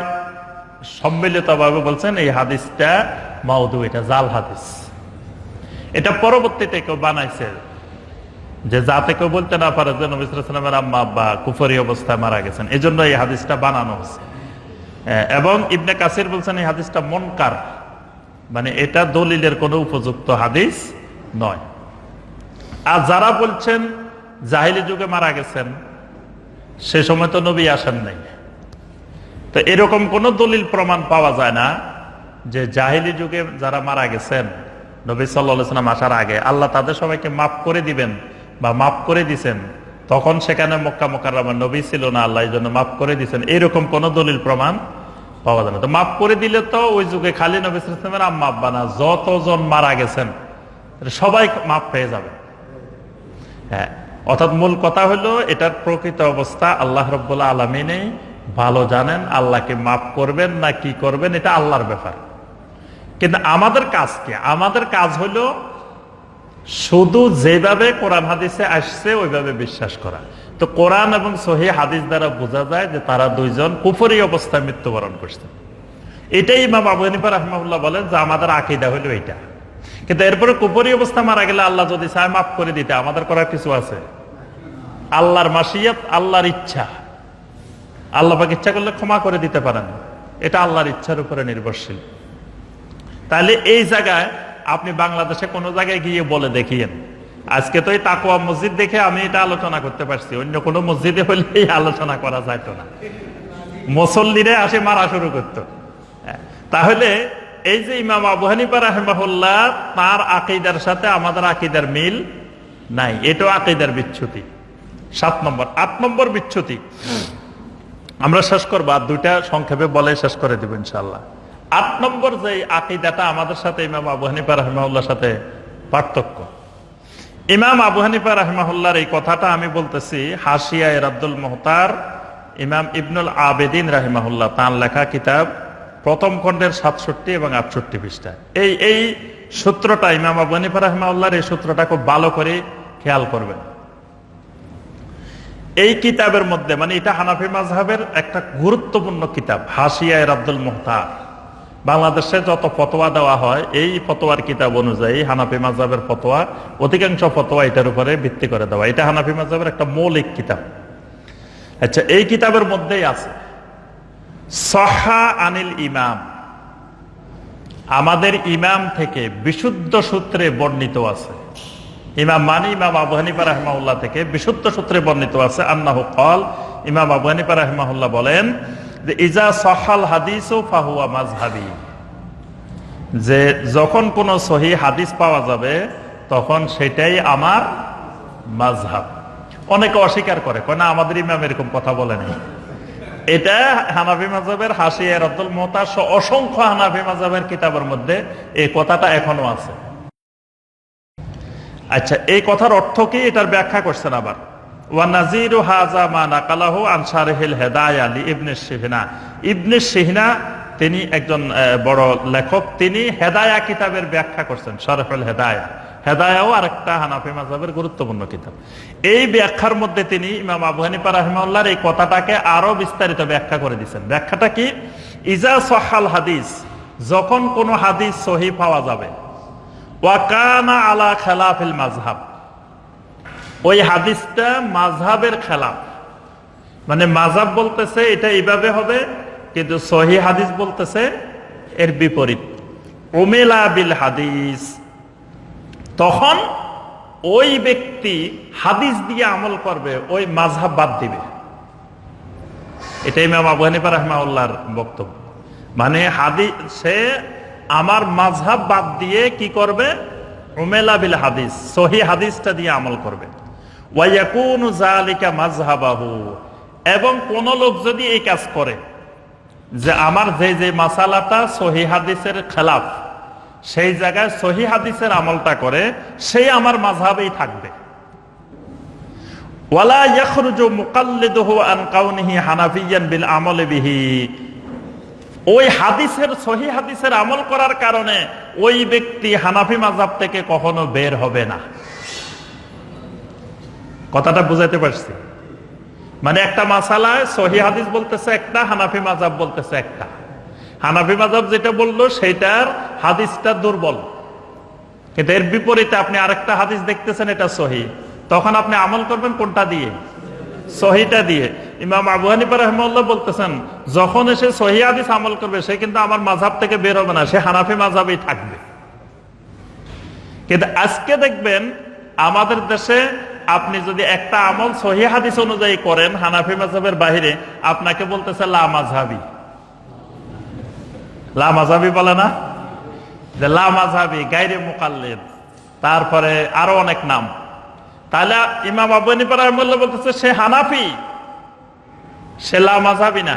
সম্মিলিতভাবে বলছেন এই হাদিসটা মাউদু, এটা জাল হাদিস। এটা পরবর্তীতে কেউ বানাইছে, যে যাতে কেউ বলতে না পারে যে নবী সাল্লাল্লাহু আলাইহি ওয়াসাল্লামের আম্মা আব্বা কুফরি অবস্থায় মারা গেছেন, এই জন্য এই হাদিসটা বানানো হয়েছে। এবং ইবনে কাসির বলছেন এই হাদিসটা মুনকার, মানে এটা দলিলের কোনো উপযুক্ত হাদিস নয়। আর যারা বলছেন জাহিলি যুগে মারা গেছেন, সে সময় তো নবী আসেন নাই, তো এরকম কোন দলিল প্রমাণ পাওয়া যায় না যে জাহিলি যুগে যারা মারা গেছেন নবী সাল্লাল্লাহু আলাইহি ওয়াসাল্লাম আসার আগে আল্লাহ তাদের সবাইকে মাফ করে দিবেন বা মাফ করে দিছেন। তখন সেখানে মক্কা মুকাররমা নবী ছিল না, আল্লাহ এই জন্য মাফ করে দিছেন, এরকম কোন দলিল প্রমাণ পাওয়া যায় না। তো মাফ করে দিলে তো ওই যুগে খালি নবী সাল্লাল্লাহু আলাইহি ওয়াসাল্লামের আম্মা আব্বা না, যতজন মারা গেছেন সবাই মাফ পেয়ে যাবে। হ্যাঁ, অর্থাৎ মূল কথা হলো এটার প্রকৃত অবস্থা আল্লাহ রাব্বুল আলামিনই ভালো জানেন। আল্লাহকে মাফ করবেন না কি করবেন এটা আল্লাহর ব্যাপার। কিন্তু আমাদের কাজ কি? আমাদের কাজ হলো শুধু যেভাবে কোরআন হাদিসে আসছে ওইভাবে বিশ্বাস করা। তো কোরআন এবং সহিহ হাদিস দ্বারা বোঝা যায় যে তারা দুইজন কুফরি অবস্থায় মৃত্যুবরণ করছেন। এটাই ইমাম আবু হানিফা রাহিমাহুল্লাহ বলেন যে আমাদের আকীদা হলো এটা। কিন্তু এরপরে কুফরি অবস্থা মারা গেলে আল্লাহ যদি চায় মাফ করে দিতে, আমাদের করার কিছু আছে? আল্লাহর মাশিয়াত, আল্লাহর ইচ্ছা। আল্লাহ পাক ইচ্ছা করলে ক্ষমা করে দিতে পারেন, এটা আল্লাহর ইচ্ছার উপরে নির্ভরশীল। তাহলে এই জায়গায় আপনি বাংলাদেশে কোন জায়গায় গিয়ে বলে দেখিয়েন, আজকে তো এই তাকওয়া মসজিদ দেখে আমি এটা আলোচনা করতে পারছি, অন্য কোনো মসজিদে হলে এই আলোচনা করা যাইত না, মুসল্লিরা আসে মারা শুরু করত। তাহলে এই যে ইমাম আবু হানিফা রাহিমাহুল্লাহ, তার আকীদার সাথে আমাদের আকীদার মিল নাই, এটাও আকীদার বিচ্যুতি। 7 নম্বর। 8 নম্বর বিচ্যুতি আমরা শেষ করবো, আর দুইটা সংক্ষেপে বলে শেষ করে দিব ইনশাআল্লাহ। 8 নম্বর যে আকীদাটা আমাদের সাথে ইমাম আবু হানিফা রাহিমাহুল্লাহর সাথে পার্থক্য। ইমাম আবু হানিফা রাহিমাহুল্লাহর এই কথাটা আমি বলতেছি হাশিয়ায়ে রাদ্দুল মুহতার, ইমাম ইবনুল আবেদিন রাহিমাহুল্লাহ তার লেখা কিতাব, প্রথম খণ্ডের 67 এবং 68 পৃষ্ঠা। এই সূত্রটা ইমাম আবু হানিফা রাহিমাহুল্লাহর এই সূত্রটা খুব ভালো করে খেয়াল করবেন। এই কিতাবের মধ্যে, মানে এটা হানাফি মাযহাবের একটা গুরুত্বপূর্ণ কিতাব, হাশিয়ায়ে রাদ্দুল মুহতার। বাংলাদেশে যত ফতোয়া দেওয়া হয় এই ফতোয়ার কিতাব অনুযায়ী হানাফি মাযহাবের ফতোয়া, অধিকাংশ ফতোয়া এটার উপরে ভিত্তি করে দেওয়া। এটা হানাফি মাযহাবের একটা মৌলিক কিতাব। আচ্ছা, এই কিতাবের মধ্যেই আছে সাহা আনিল ইমাম, আমাদের ইমাম থেকে বিশুদ্ধ সূত্রে বর্ণিত আছে। ইমাম মানি ইমাম আবু হানিফা রাহিমাহুল্লাহ থেকে বিশুদ্ধ সূত্রে বর্ণিত আছে, আন্নাহু ক্বাল, ইমাম আবু হানিফা রাহিমাহুল্লাহ বলেন যে ইজা সাহাল হাদিসু ফাহুয়া মাযহাবি, যে যখন কোন সহিহ হাদিস পাওয়া যাবে তখন সেটাই আমার মাযহাব। অনেকে অস্বীকার করে, কয় না আমাদের ইমাম এরকম কথা বলেনি। এটা হানাফি মাযহাবের হাশিয়ায়ে রাদ্দুল মুহতার অসংখ্য হানাফি মাযহাবের কিতাবের মধ্যে এই কথাটা এখনো আছে। আচ্ছা, এই কথার অর্থ কি, এটার ব্যাখ্যা করছেন আবার, ওয়া নাযীরু হাযা মা নাকালাহু আন শারহিল হিদায়াহ লি ইবনে সিহনা। ইবনে সিহনা তিনি একজন বড় লেখক, তিনি হেদায়া কিতাবের ব্যাখ্যা করছেন, শারহুল হিদায়াহ। হেদায়াও আরেকটা হানাফি মাযহাবের গুরুত্বপূর্ণ কিতাব। এই ব্যাখ্যার মধ্যে তিনি ইমাম আবু হানিফা রাহিমাহুল্লাহর এই কথাটাকে আরো বিস্তারিত ব্যাখ্যা করে দিয়েছেন। ব্যাখ্যাটা কি, ইজা সাহাল হাদিস, যখন কোন হাদিস সহিহ পাওয়া যাবে, ওয়া কানা আলা খিলাফিল মাযহাব, ওই হাদিসটা মাযহাবের খেলাফ, মানে মাযহাব বলতেছে এটা এইভাবে হবে, কিন্তু সহিহ হাদিস বলতেছে এর বিপরীত। উমিলা বিল হাদিস, তখন ওই ব্যক্তি হাদিস দিয়ে আমল করবে, ওই মাযহাব বাদ দিবে। এটা ইমাম আবু হানিফা রাহিমাহুল্লাহর বক্তব্য। মানে হাদিস, সে আমার মাযহাব বাদ দিয়ে কি করবে, উমিলা বিল হাদিস, সহিহ হাদিসটা দিয়ে আমল করবে। ওয়া ইয়াকুনু যালিকা মাযহাবাহু, এবং কোন লোক যদি এই কাজ করে যে আমার যে মাসালাটা সহিহ হাদিসের খেলাফ, সেই জায়গায় সহিহ হাদিসের আমলটা করে, সেই আমার মাযহাবেই থাকবে। ওয়ালা ইয়াখরুজু মুকাল্লিদুহু আন কাউনিহি হানাফিয়ান বিল আমলি বিহি, ওই হাদিসের সহিহ হাদিসের আমল করার কারণে ওই ব্যক্তি হানাফি মাযহাব থেকে কখনো বের হবে না। কথাটা বুঝাইতে পারছি? মানে একটা মাসালায় সহিহ হাদিস বলতেছে একটা, হানাফি মাযহাব বলতেছে একটা। হানাফি মাযহাব যেটা বললো সেটার হাদিসটা দুর্বল, কিন্তু এর বিপরীতে আপনি আরেকটা হাদিস দেখতেছেন এটা সহিহ, তখন আপনি আমল করবেন কোনটা দিয়ে? সহিহটা দিয়ে। ইমাম আবু হানিফা রাহিমাহুল্লাহ বলতেছেন যখন এসে সহিহ হাদিস আমল করবে সে কিন্তু আমার মাযহাব থেকে বের হবে না, সে হানাফি মাযহাবেই থাকবে। কিন্তু আজকে দেখবেন আমাদের দেশে আপনি যদি একটা আমল সহিহ হাদিস অনুযায়ী করেন হানাফি মাযহাবের বাইরে, আপনাকে বলতেছে লা মাযহাবি। লা মাযহাবি বলে না, যে লা মাযহাবি, গায়রে মুকাল্লিদ, তারপরে আরো অনেক নাম। তাহলে ইমাম আবু হানিফা রাহিমাহুল্লাহ বলতেছে সে হানাফি, সে লা মাযহাবি না।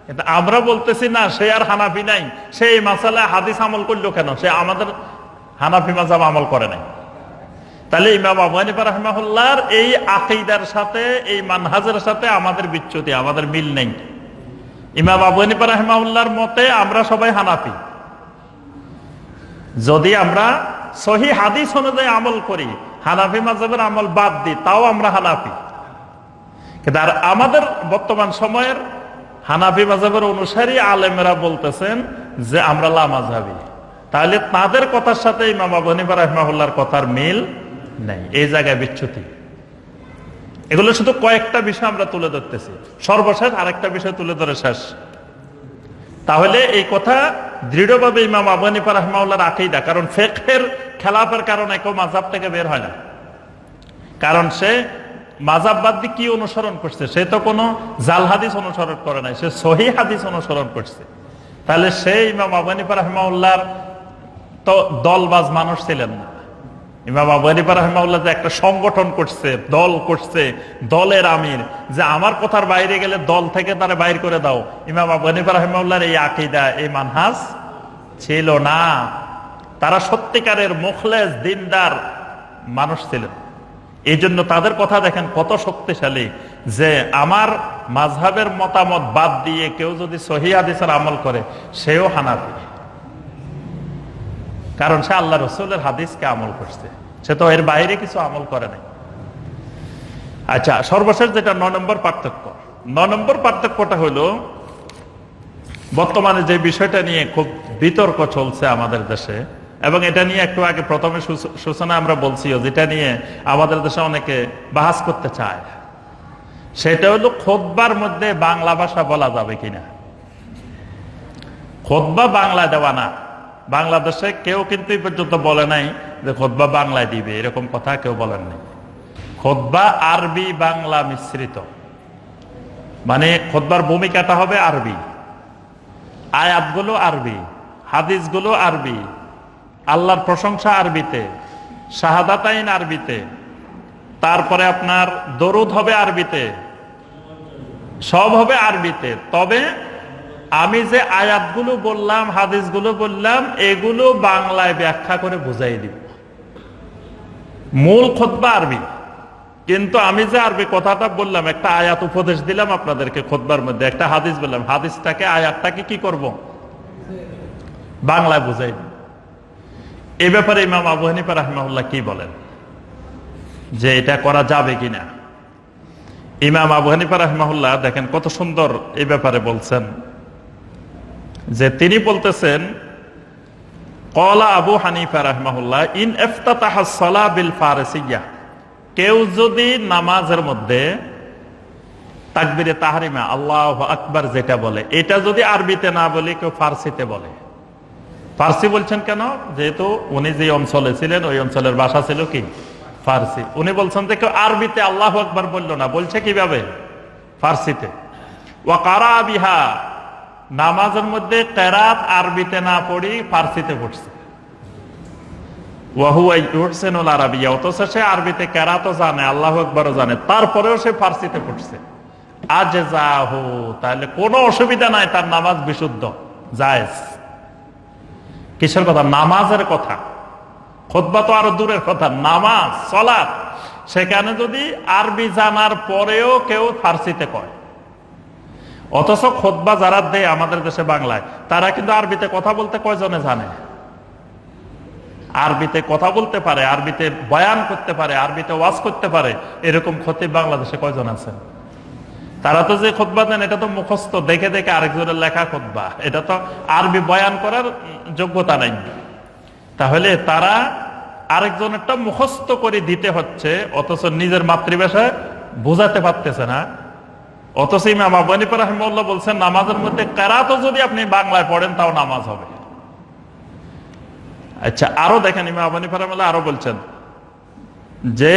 কিন্তু আমরা বলতেছি না, সে আর হানাফি নাই, সে এই মাসালায় হাদিস আমল করলো কেন? সে আমাদের হানাফি মাযহাব আমল করে নাই। তাহলে ইমাম আবু হানিফা রাহিমাহুল্লাহর এই আকীদার সাথে, এই মানহাজের সাথে আমাদের বিচ্যুতি, আমাদের মিল নেই। ইমাম আবু হানিফা রাহিমাহুল্লাহর মতে আমরা সবাই হানাফি, যদি আমরা সহিহ হাদিস অনুযায়ী আমল করি, হানাফি মাযহাবের আমল বাদ দিই, তাও আমরা হানাফি। কিন্তু আর আমাদের বর্তমান সময়ের হানাফি মাযহাবের অনুসারী আলেমরা বলতেছেন যে আমরা লামাযহাবী, তাহলে তাদের কথার সাথে ইমাম আবু হানিফা রাহিমাহুল্লাহর কথার মিল নেই, এই জায়গায় বিচ্যুতি। এগুলো শুধু কয়েকটা বিষয় আমরা তুলে ধরতেছি, সর্বশেষ আরেকটা বিষয় তুলে ধরে শেষ। তাহলে এই কথা দৃঢ়ভাবে ইমাম আবু হানিফা রাহিমাহুল্লাহর আকীদা, কারণ ফিকহের খেলাফের কারণে কেউ মাযহাব থেকে বের হয় না, কারণ সে মাযহাব বাদ দিয়ে কি অনুসরণ করছে? সে তো কোনো জাল হাদিস অনুসরণ করে নাই, সে সহিহ হাদিস অনুসরণ করছে। তাহলে সে ইমাম আবু হানিফা রাহিমাহুল্লাহর তো দলবাজ মানুষ ছিলেন না। ইমাম আবু হানিফা রাহিমাহুল্লাহ যে একটা সংগঠন করছে, দল করছে, দলের আমির, যে আমার কথার বাইরে গেলে দল থেকে তারা বাইর করে দাও, ইমাম আবু হানিফা রাহিমাহুল্লাহর এই আকীদা, এই মানহাজ ছিল না। তারা সত্যিকারের মুখলেস দিনদার মানুষ ছিলেন। এই জন্য তাদের কথা দেখেন কত শক্তিশালী, যে আমার মাযহাবের মতামত বাদ দিয়ে কেউ যদি সহিহ হাদিসের আমল করে সেও হানাফি, কারণ সে আল্লাহ রাসূলের হাদিসকে আমল করছে, সে তো এর বাইরে কিছু আমল করে নাই। আচ্ছা, সর্বশেষ যেটা 9 নম্বর পার্থক্য, 9 নম্বর পার্থক্যটা হলো বর্তমানে যে বিষয়টা নিয়ে খুব বিতর্ক চলছে আমাদের দেশে, এবং এটা নিয়ে একটু আগে প্রথমে সূচনা আমরা বলছিও, যেটা নিয়ে আমাদের দেশে অনেকে বাহাস করতে চায়, সেটা হলো খুতবার মধ্যে বাংলা ভাষা বলা যাবে কিনা। খুতবা বাংলা দেওয়া না, বাংলাদেশে কেউ কিন্তু এই পর্যন্ত বলে নাই যে খুতবা বাংলায় দিবে, এরকম কথা কেউ বলেন নাই। খুতবা আরবি বাংলা মিশ্রিত, মানে খুতবার ভূমিকাটা হবে আরবি, আয়াতগুলো আরবি, হাদিসগুলো আরবি, আল্লাহর প্রশংসা আরবিতে, শাহাদাতাইন আরবিতে, তারপরে আপনার দরুদ হবে আরবিতে, সব হবে আরবিতে। তবে আমি যে আয়াতগুলো বললাম, হাদিসগুলো বললাম, এগুলো বাংলায় ব্যাখ্যা করে বুঝাই দিব। মূল খুতবা আরবি, কিন্তু আমি যে আরবি কথাটা বললাম, একটা আয়াত উপদেশ দিলাম আপনাদেরকে খুতবার মধ্যে, একটা হাদিস বললাম, হাদিসটাকে আয়াতটাকে কি করব? বাংলায় বুঝাই দিব। এ ব্যাপারে ইমাম আবু হানিফা রাহিমাহুল্লাহ কি বলেন, যে এটা করা যাবে কিনা? ইমাম আবু হানিফা রাহিমাহুল্লাহ দেখেন কত সুন্দর এই ব্যাপারে বলছেন, যে তিনি বলতেছেন, ক্বালা আবু হানিফা রাহিমাহুল্লাহ, ইন ইফতাতাহা সালাহ বিল ফারসিয়্যাহ, কেউ যদি নামাজের মধ্যে তাকবীরে তাহরিমা আল্লাহু আকবার যেটা বলে, এটা যদি আরবিতে না বলে কেউ ফার্সিতে বলে। ফার্সি বলছেন কেন? যেহেতু উনি যে অঞ্চলে ছিলেন ওই অঞ্চলের ভাষা ছিল কি? ফার্সি। উনি বলছেন যে কেউ আরবিতে আল্লাহু আকবার বললো না, বলছে কিভাবে? ফার্সিতে। ওয়া কারা বিহা, নামাজের মধ্যে কেরাত আরবিতে না পড়ি ফার্সিতে পড়ছে। ওয়া হুয়া ইউহসিনুল আরাবিয়া, অথচ সে আরবিতে কেরাতও জানে, আল্লাহু আকবারও জানে, তারপরেও সে ফার্সিতে পড়ছে। আজজাহু, তাহলে কোনো অসুবিধা নাই, তার নামাজ বিশুদ্ধ, জায়েজ। কিসের কথা? নামাজের কথা। খুতবা তো আরো দূরের কথা, নামাজ সালাত, সেখানে যদি আরবি জানার পরেও কেউ ফার্সিতে কয়, অথচ খুতবা যারা দেয় আমাদের দেশে বাংলায়, তারা কিন্তু আরবিতে কথা বলতে কয়জনে জানে? আরবিতে কথা বলতে পারে, আরবিতে বয়ান করতে পারে, আরবিতে ওয়াজ করতে পারে, এরকম খতিব বাংলাদেশে কয়জন আছেন? তারা তো যে খুতবা দেন এটা তো মুখস্থ, দেখে দেখে আরেকজনের লেখা খুতবা, এটা তো আরবি বয়ান করার যোগ্যতা নাই। তাহলে তারা আরেকজনেরটা মুখস্থ করে দিতে হচ্ছে, অথচ নিজের মাতৃভাষায় বোঝাতে পারতেছে না। অথচ ইমাম আবু হানিফা রাহিমাহুল্লাহ বলছেন, নামাজের মধ্যে কেরাতও যদি আপনি বাংলায় পড়েন তাও নামাজ হবে। আচ্ছা, আরো দেখেন ইমাম আবু হানিফা রাহিমাহুল্লাহ আরো বলছেন যে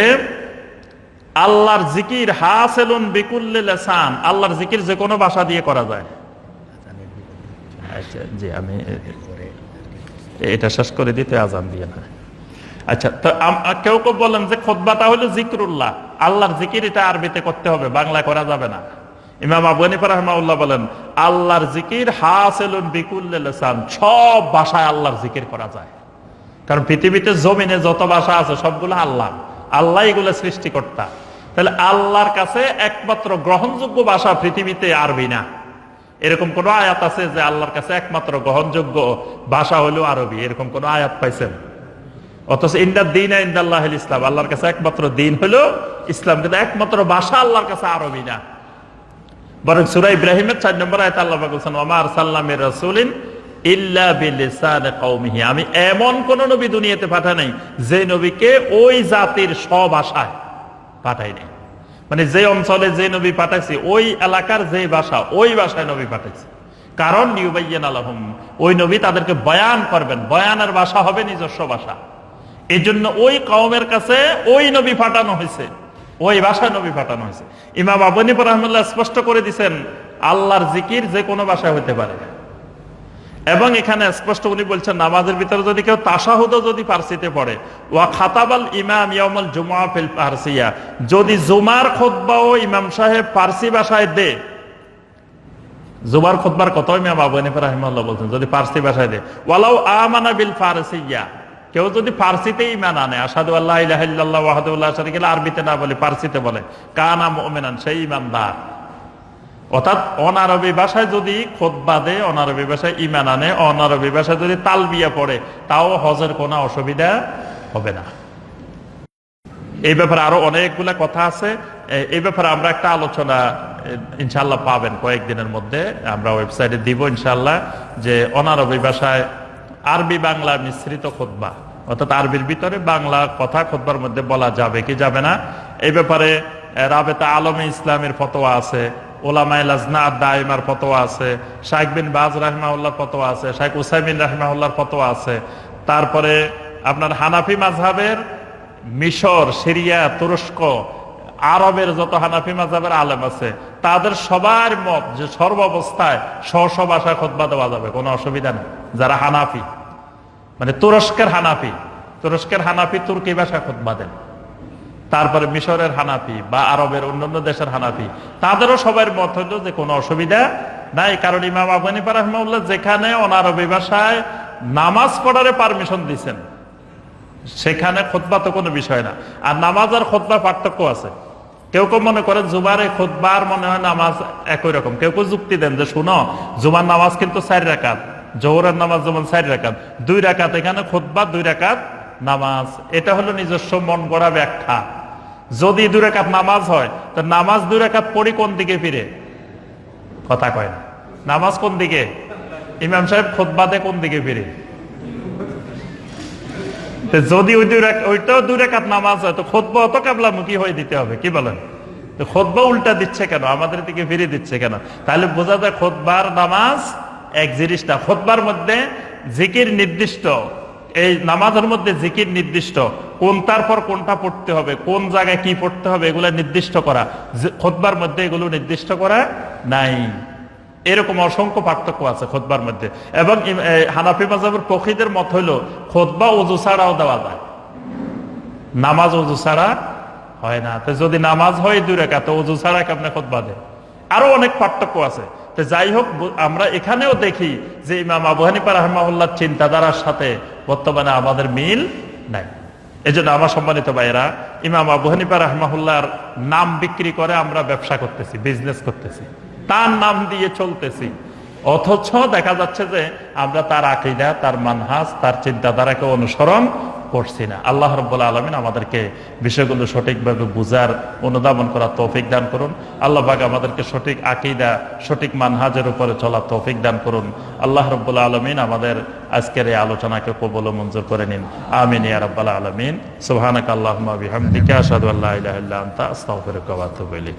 আল্লাহর জিকির হাসিলুন বিকুল্লি লিসান, আল্লাহর জিকির যে কোনো ভাষা দিয়ে করা যায়। আচ্ছা জি, আমি এটা শেষ করে দিতে আজান দিয়ে না। আচ্ছা, তো কেউ কেউ বলেন যে খুতবাটা হলো জিকরুল্লাহ, আল্লাহর জিকির, এটা আরবিতে করতে হবে, বাংলায় করা যাবে না। ইমাম আবু হানিফা রাহিমাহুল্লাহ বলেন, আল্লাহর জিকির হাসিলুন বিকুল্লি লিসান, সব ভাষায় আল্লাহর জিকির করা যায়। কারণ পৃথিবীতে জমিনে যত ভাষা আছে সবগুলো আল্লাহ, আল্লাহ এগুলো সৃষ্টিকর্তা। তাহলে আল্লাহর কাছে একমাত্র গ্রহণযোগ্য ভাষা পৃথিবীতে আরবি না। এরকম কোন আয়াত আছে যে আল্লাহর কাছে একমাত্র গ্রহণযোগ্য ভাষা হলো আরবি? এরকম কোন আয়াত পাইছেন? অথচ ইন্দাদ দীন ইনদাল্লাহিল ইসলাম, আল্লাহর কাছে একমাত্র দিন হলো ইসলাম, কিন্তু একমাত্র ভাষা আল্লাহর কাছে আরবি না। বরং সূরা ইব্রাহিমের 4 নম্বর আয়াতে আল্লাহ পাক বলেছেন, ওয়া মা আরসালনা মির রাসূলিন ইল্লা বিলিসানি কওমিহি, আমি এমন কোন নবী দুনিয়াতে পাঠাই নাই যে নবীকে ওই জাতির সব ভাষায় পাঠাই নাই। মানে যে অঞ্চলে যে নবী পাঠাইছি ওই এলাকার যে ভাষা ওই ভাষায় নবী পাঠাইছি। কারণ ইউবাইয়িনা লাহুম, ওই নবী তাদেরকে বয়ান করবেন, বয়ানের ভাষা হবে নিজস্ব ভাষা। এই জন্য ওই কওমের কাছে ওই নবী পাঠানো হয়েছে, ওই ভাষায় নবী পাঠানো হয়েছে। ইমাম আবু হানিফা রাহিমাহুল্লাহ স্পষ্ট করে দিয়েছেন আল্লাহর জিকির যে কোনো ভাষায় হতে পারে। এবং এখানে স্পষ্ট উনি বলছেন নামাজের ভিতরে যদি কেউ তাশাহুদও যদি ফারসিতে পড়ে, ওয়া খাতাবাল ইমাম ইয়াউমুল জুমআ ফিল ফারসিয়া, যদি জুমার খুতবাও ইমাম সাহেব ফারসি ভাষায় দে, জুমার খুতবার কথা ইমাম আবু হানিফা রাহিমাহুল্লাহ বলছেন যদি ফারসি ভাষায় দে, ওয়ালাউ আমানা বিল ফারসিয়া, কেউ যদি ফারসিতে ঈমান আনে, আশহাদু আল্লা ইলাহা ইল্লাল্লাহ ওয়াহদাহু লা শারীকা লাহু, আরবিতে না বলে ফারসিতে বলে, কানা মুমিনান, সেই ঈমানদার। অর্থাৎ অনারবি ভাষায় যদি খুতবা দেয়, অনারবি ভাষায় ঈমান আনে, অনারবি ভাষায় যদি তালবিয়া পড়ে, তাও হজের কোনো অসুবিধা হবে না। এই ব্যাপারে আরো অনেকগুলা কথা আছে। এই ব্যাপারে আমরা একটা আলোচনা ইনশাআল্লাহ পাবেন কয়েকদিনের মধ্যে, আমরা ওয়েবসাইটে দিব ইনশাআল্লাহ, যে অনারবি ভাষায় আরবি বাংলা মিশ্রিত খুতবা, অর্থাৎ আরবির ভিতরে বাংলা কথা খুতবার মধ্যে বলা যাবে কি যাবে না। এই ব্যাপারে রাবেতা আলমে ইসলামের ফতোয়া আছে, ওলামায়ে লাজনা দায়মার ফতোয়া আছে, শাইখ বিন বাজ রাহিমাহুল্লাহর ফতোয়া আছে, শাইখ উসাইমিন রাহিমাহুল্লাহর ফতোয়া আছে। তারপরে আপনার হানাফি মাযহাবের মিশর, সিরিয়া, তুরস্ক, আরবের যত হানাফি মাযহাবের আলেম আছে তাদের সবার মত যে সর্বাবস্থায় স্ব ভাষায় খুতবা দেওয়া যাবে, কোনো অসুবিধা নেই। যারা হানাফি, মানে তুরস্কের হানাফি তুর্কি ভাষায় খুতবা দেন, তারপরে মিশরের হানাফি বা আরবের অন্যান্য দেশের হানাফি, তাদেরও সবার মত হইল যে কোনো অসুবিধা নাই। কারণ ইমাম আবু হানিফা রাহিমাহুল্লাহ যেখানে অনারবি ভাষায় নামাজ পড়ারে পারমিশন দিচ্ছেন, সেখানে খুতবা তো কোনো বিষয় না। আর নামাজ আর খুতবা পার্থক্য আছে। কেউ কেউ মনে করেন জুমারে খুতবার মনে হয় নামাজ একই রকম। কেউ কেউ যুক্তি দেন যে শুনো, জুমার নামাজ কিন্তু 4 রাকাত, জোহরের নামাজ যেমন 4 রাকাত, 2 রাকাত এখানে খুতবা, 2 রাকাত নামাজ। এটা হলো নিজস্ব মন গড়া ব্যাখ্যা। যদি 2 রাকাত নামাজ হয়, তো নামাজ 2 রাকাত পড়ি কোন দিকে ফিরে? কথা কয় না। নামাজ কোন দিকে? ইমাম সাহেব খুতবা দেয় কোন দিকে ফিরে? যদি ওইটাও 2 রাকাত নামাজ হয়, তো খুতবা তো কিবলামুখী হয়ে দিতে হবে, কি বলেন? তো খুতবা উল্টা দিচ্ছে কেন, আমাদের দিকে ফিরে দিচ্ছে কেন? তাহলে বোঝা যায় খুতবার নামাজ এক জিনিসটা। খুতবার মধ্যে জিকির নির্দিষ্ট, এই নামাজের মধ্যে জিকির নির্দিষ্ট, কোনটার পর কোনটা পড়তে হবে, কোন জায়গায় কি পড়তে হবে, এগুলো নির্দিষ্ট করা। খুতবার মধ্যে এগুলো নির্দিষ্ট করা নাই। এরকম অসংখ্য পার্থক্য আছে খুতবার মধ্যে। এবং হানাফি মাযহাবের ফকিহদের মত হইলো খুতবা ওযু ছাড়াও দেওয়া যায়, নামাজ ওযু ছাড়া হয় না। তো যদি নামাজ হয় 2 রাকাত, ওযু ছাড়া কেমনে খুতবা দেয়? আরো অনেক পার্থক্য আছে। তো যাই হোক, আমরা এখানেও দেখি যে ইমাম আবু হানিফা রাহিমাহুল্লাহর চিন্তাধারার সাথে বর্তমানে আমাদের মিল নাই। এই জন্য আমার সম্মানিত ভাইয়েরা, ইমাম আবু হানিফা রাহিমাহুল্লাহর নাম বিক্রি করে আমরা ব্যবসা করতেছি, বিজনেস করতেছি, তার নাম দিয়ে চলতেছি, অথচ দেখা যাচ্ছে যে আমরা তার আকীদা, তার মানহাজ, তার চিন্তাধারাকে অনুসরণ করছি না। আল্লাহ রাব্বুল আলামিন আমাদেরকে বিষয়গুলো সঠিকভাবে বুঝার, অনুধাবন করার তৌফিক দান করুন। আল্লাহ পাক আমাদেরকে সঠিক আকীদা, সঠিক মানহাজের উপরে চলার তৌফিক দান করুন। আল্লাহ রাব্বুল আলামিন আমাদের আজকের এই আলোচনাকে কবুল ও মঞ্জুর করে নিন। আমিন ইয়া রাব্বাল আলামিন। সুবহানাকা আল্লাহুম্মা বিহামদিকা আশহাদু আল্লা ইলাহা ইল্লা আনতা আস্তাগফিরুকা ওয়া আতুবু ইলাইক।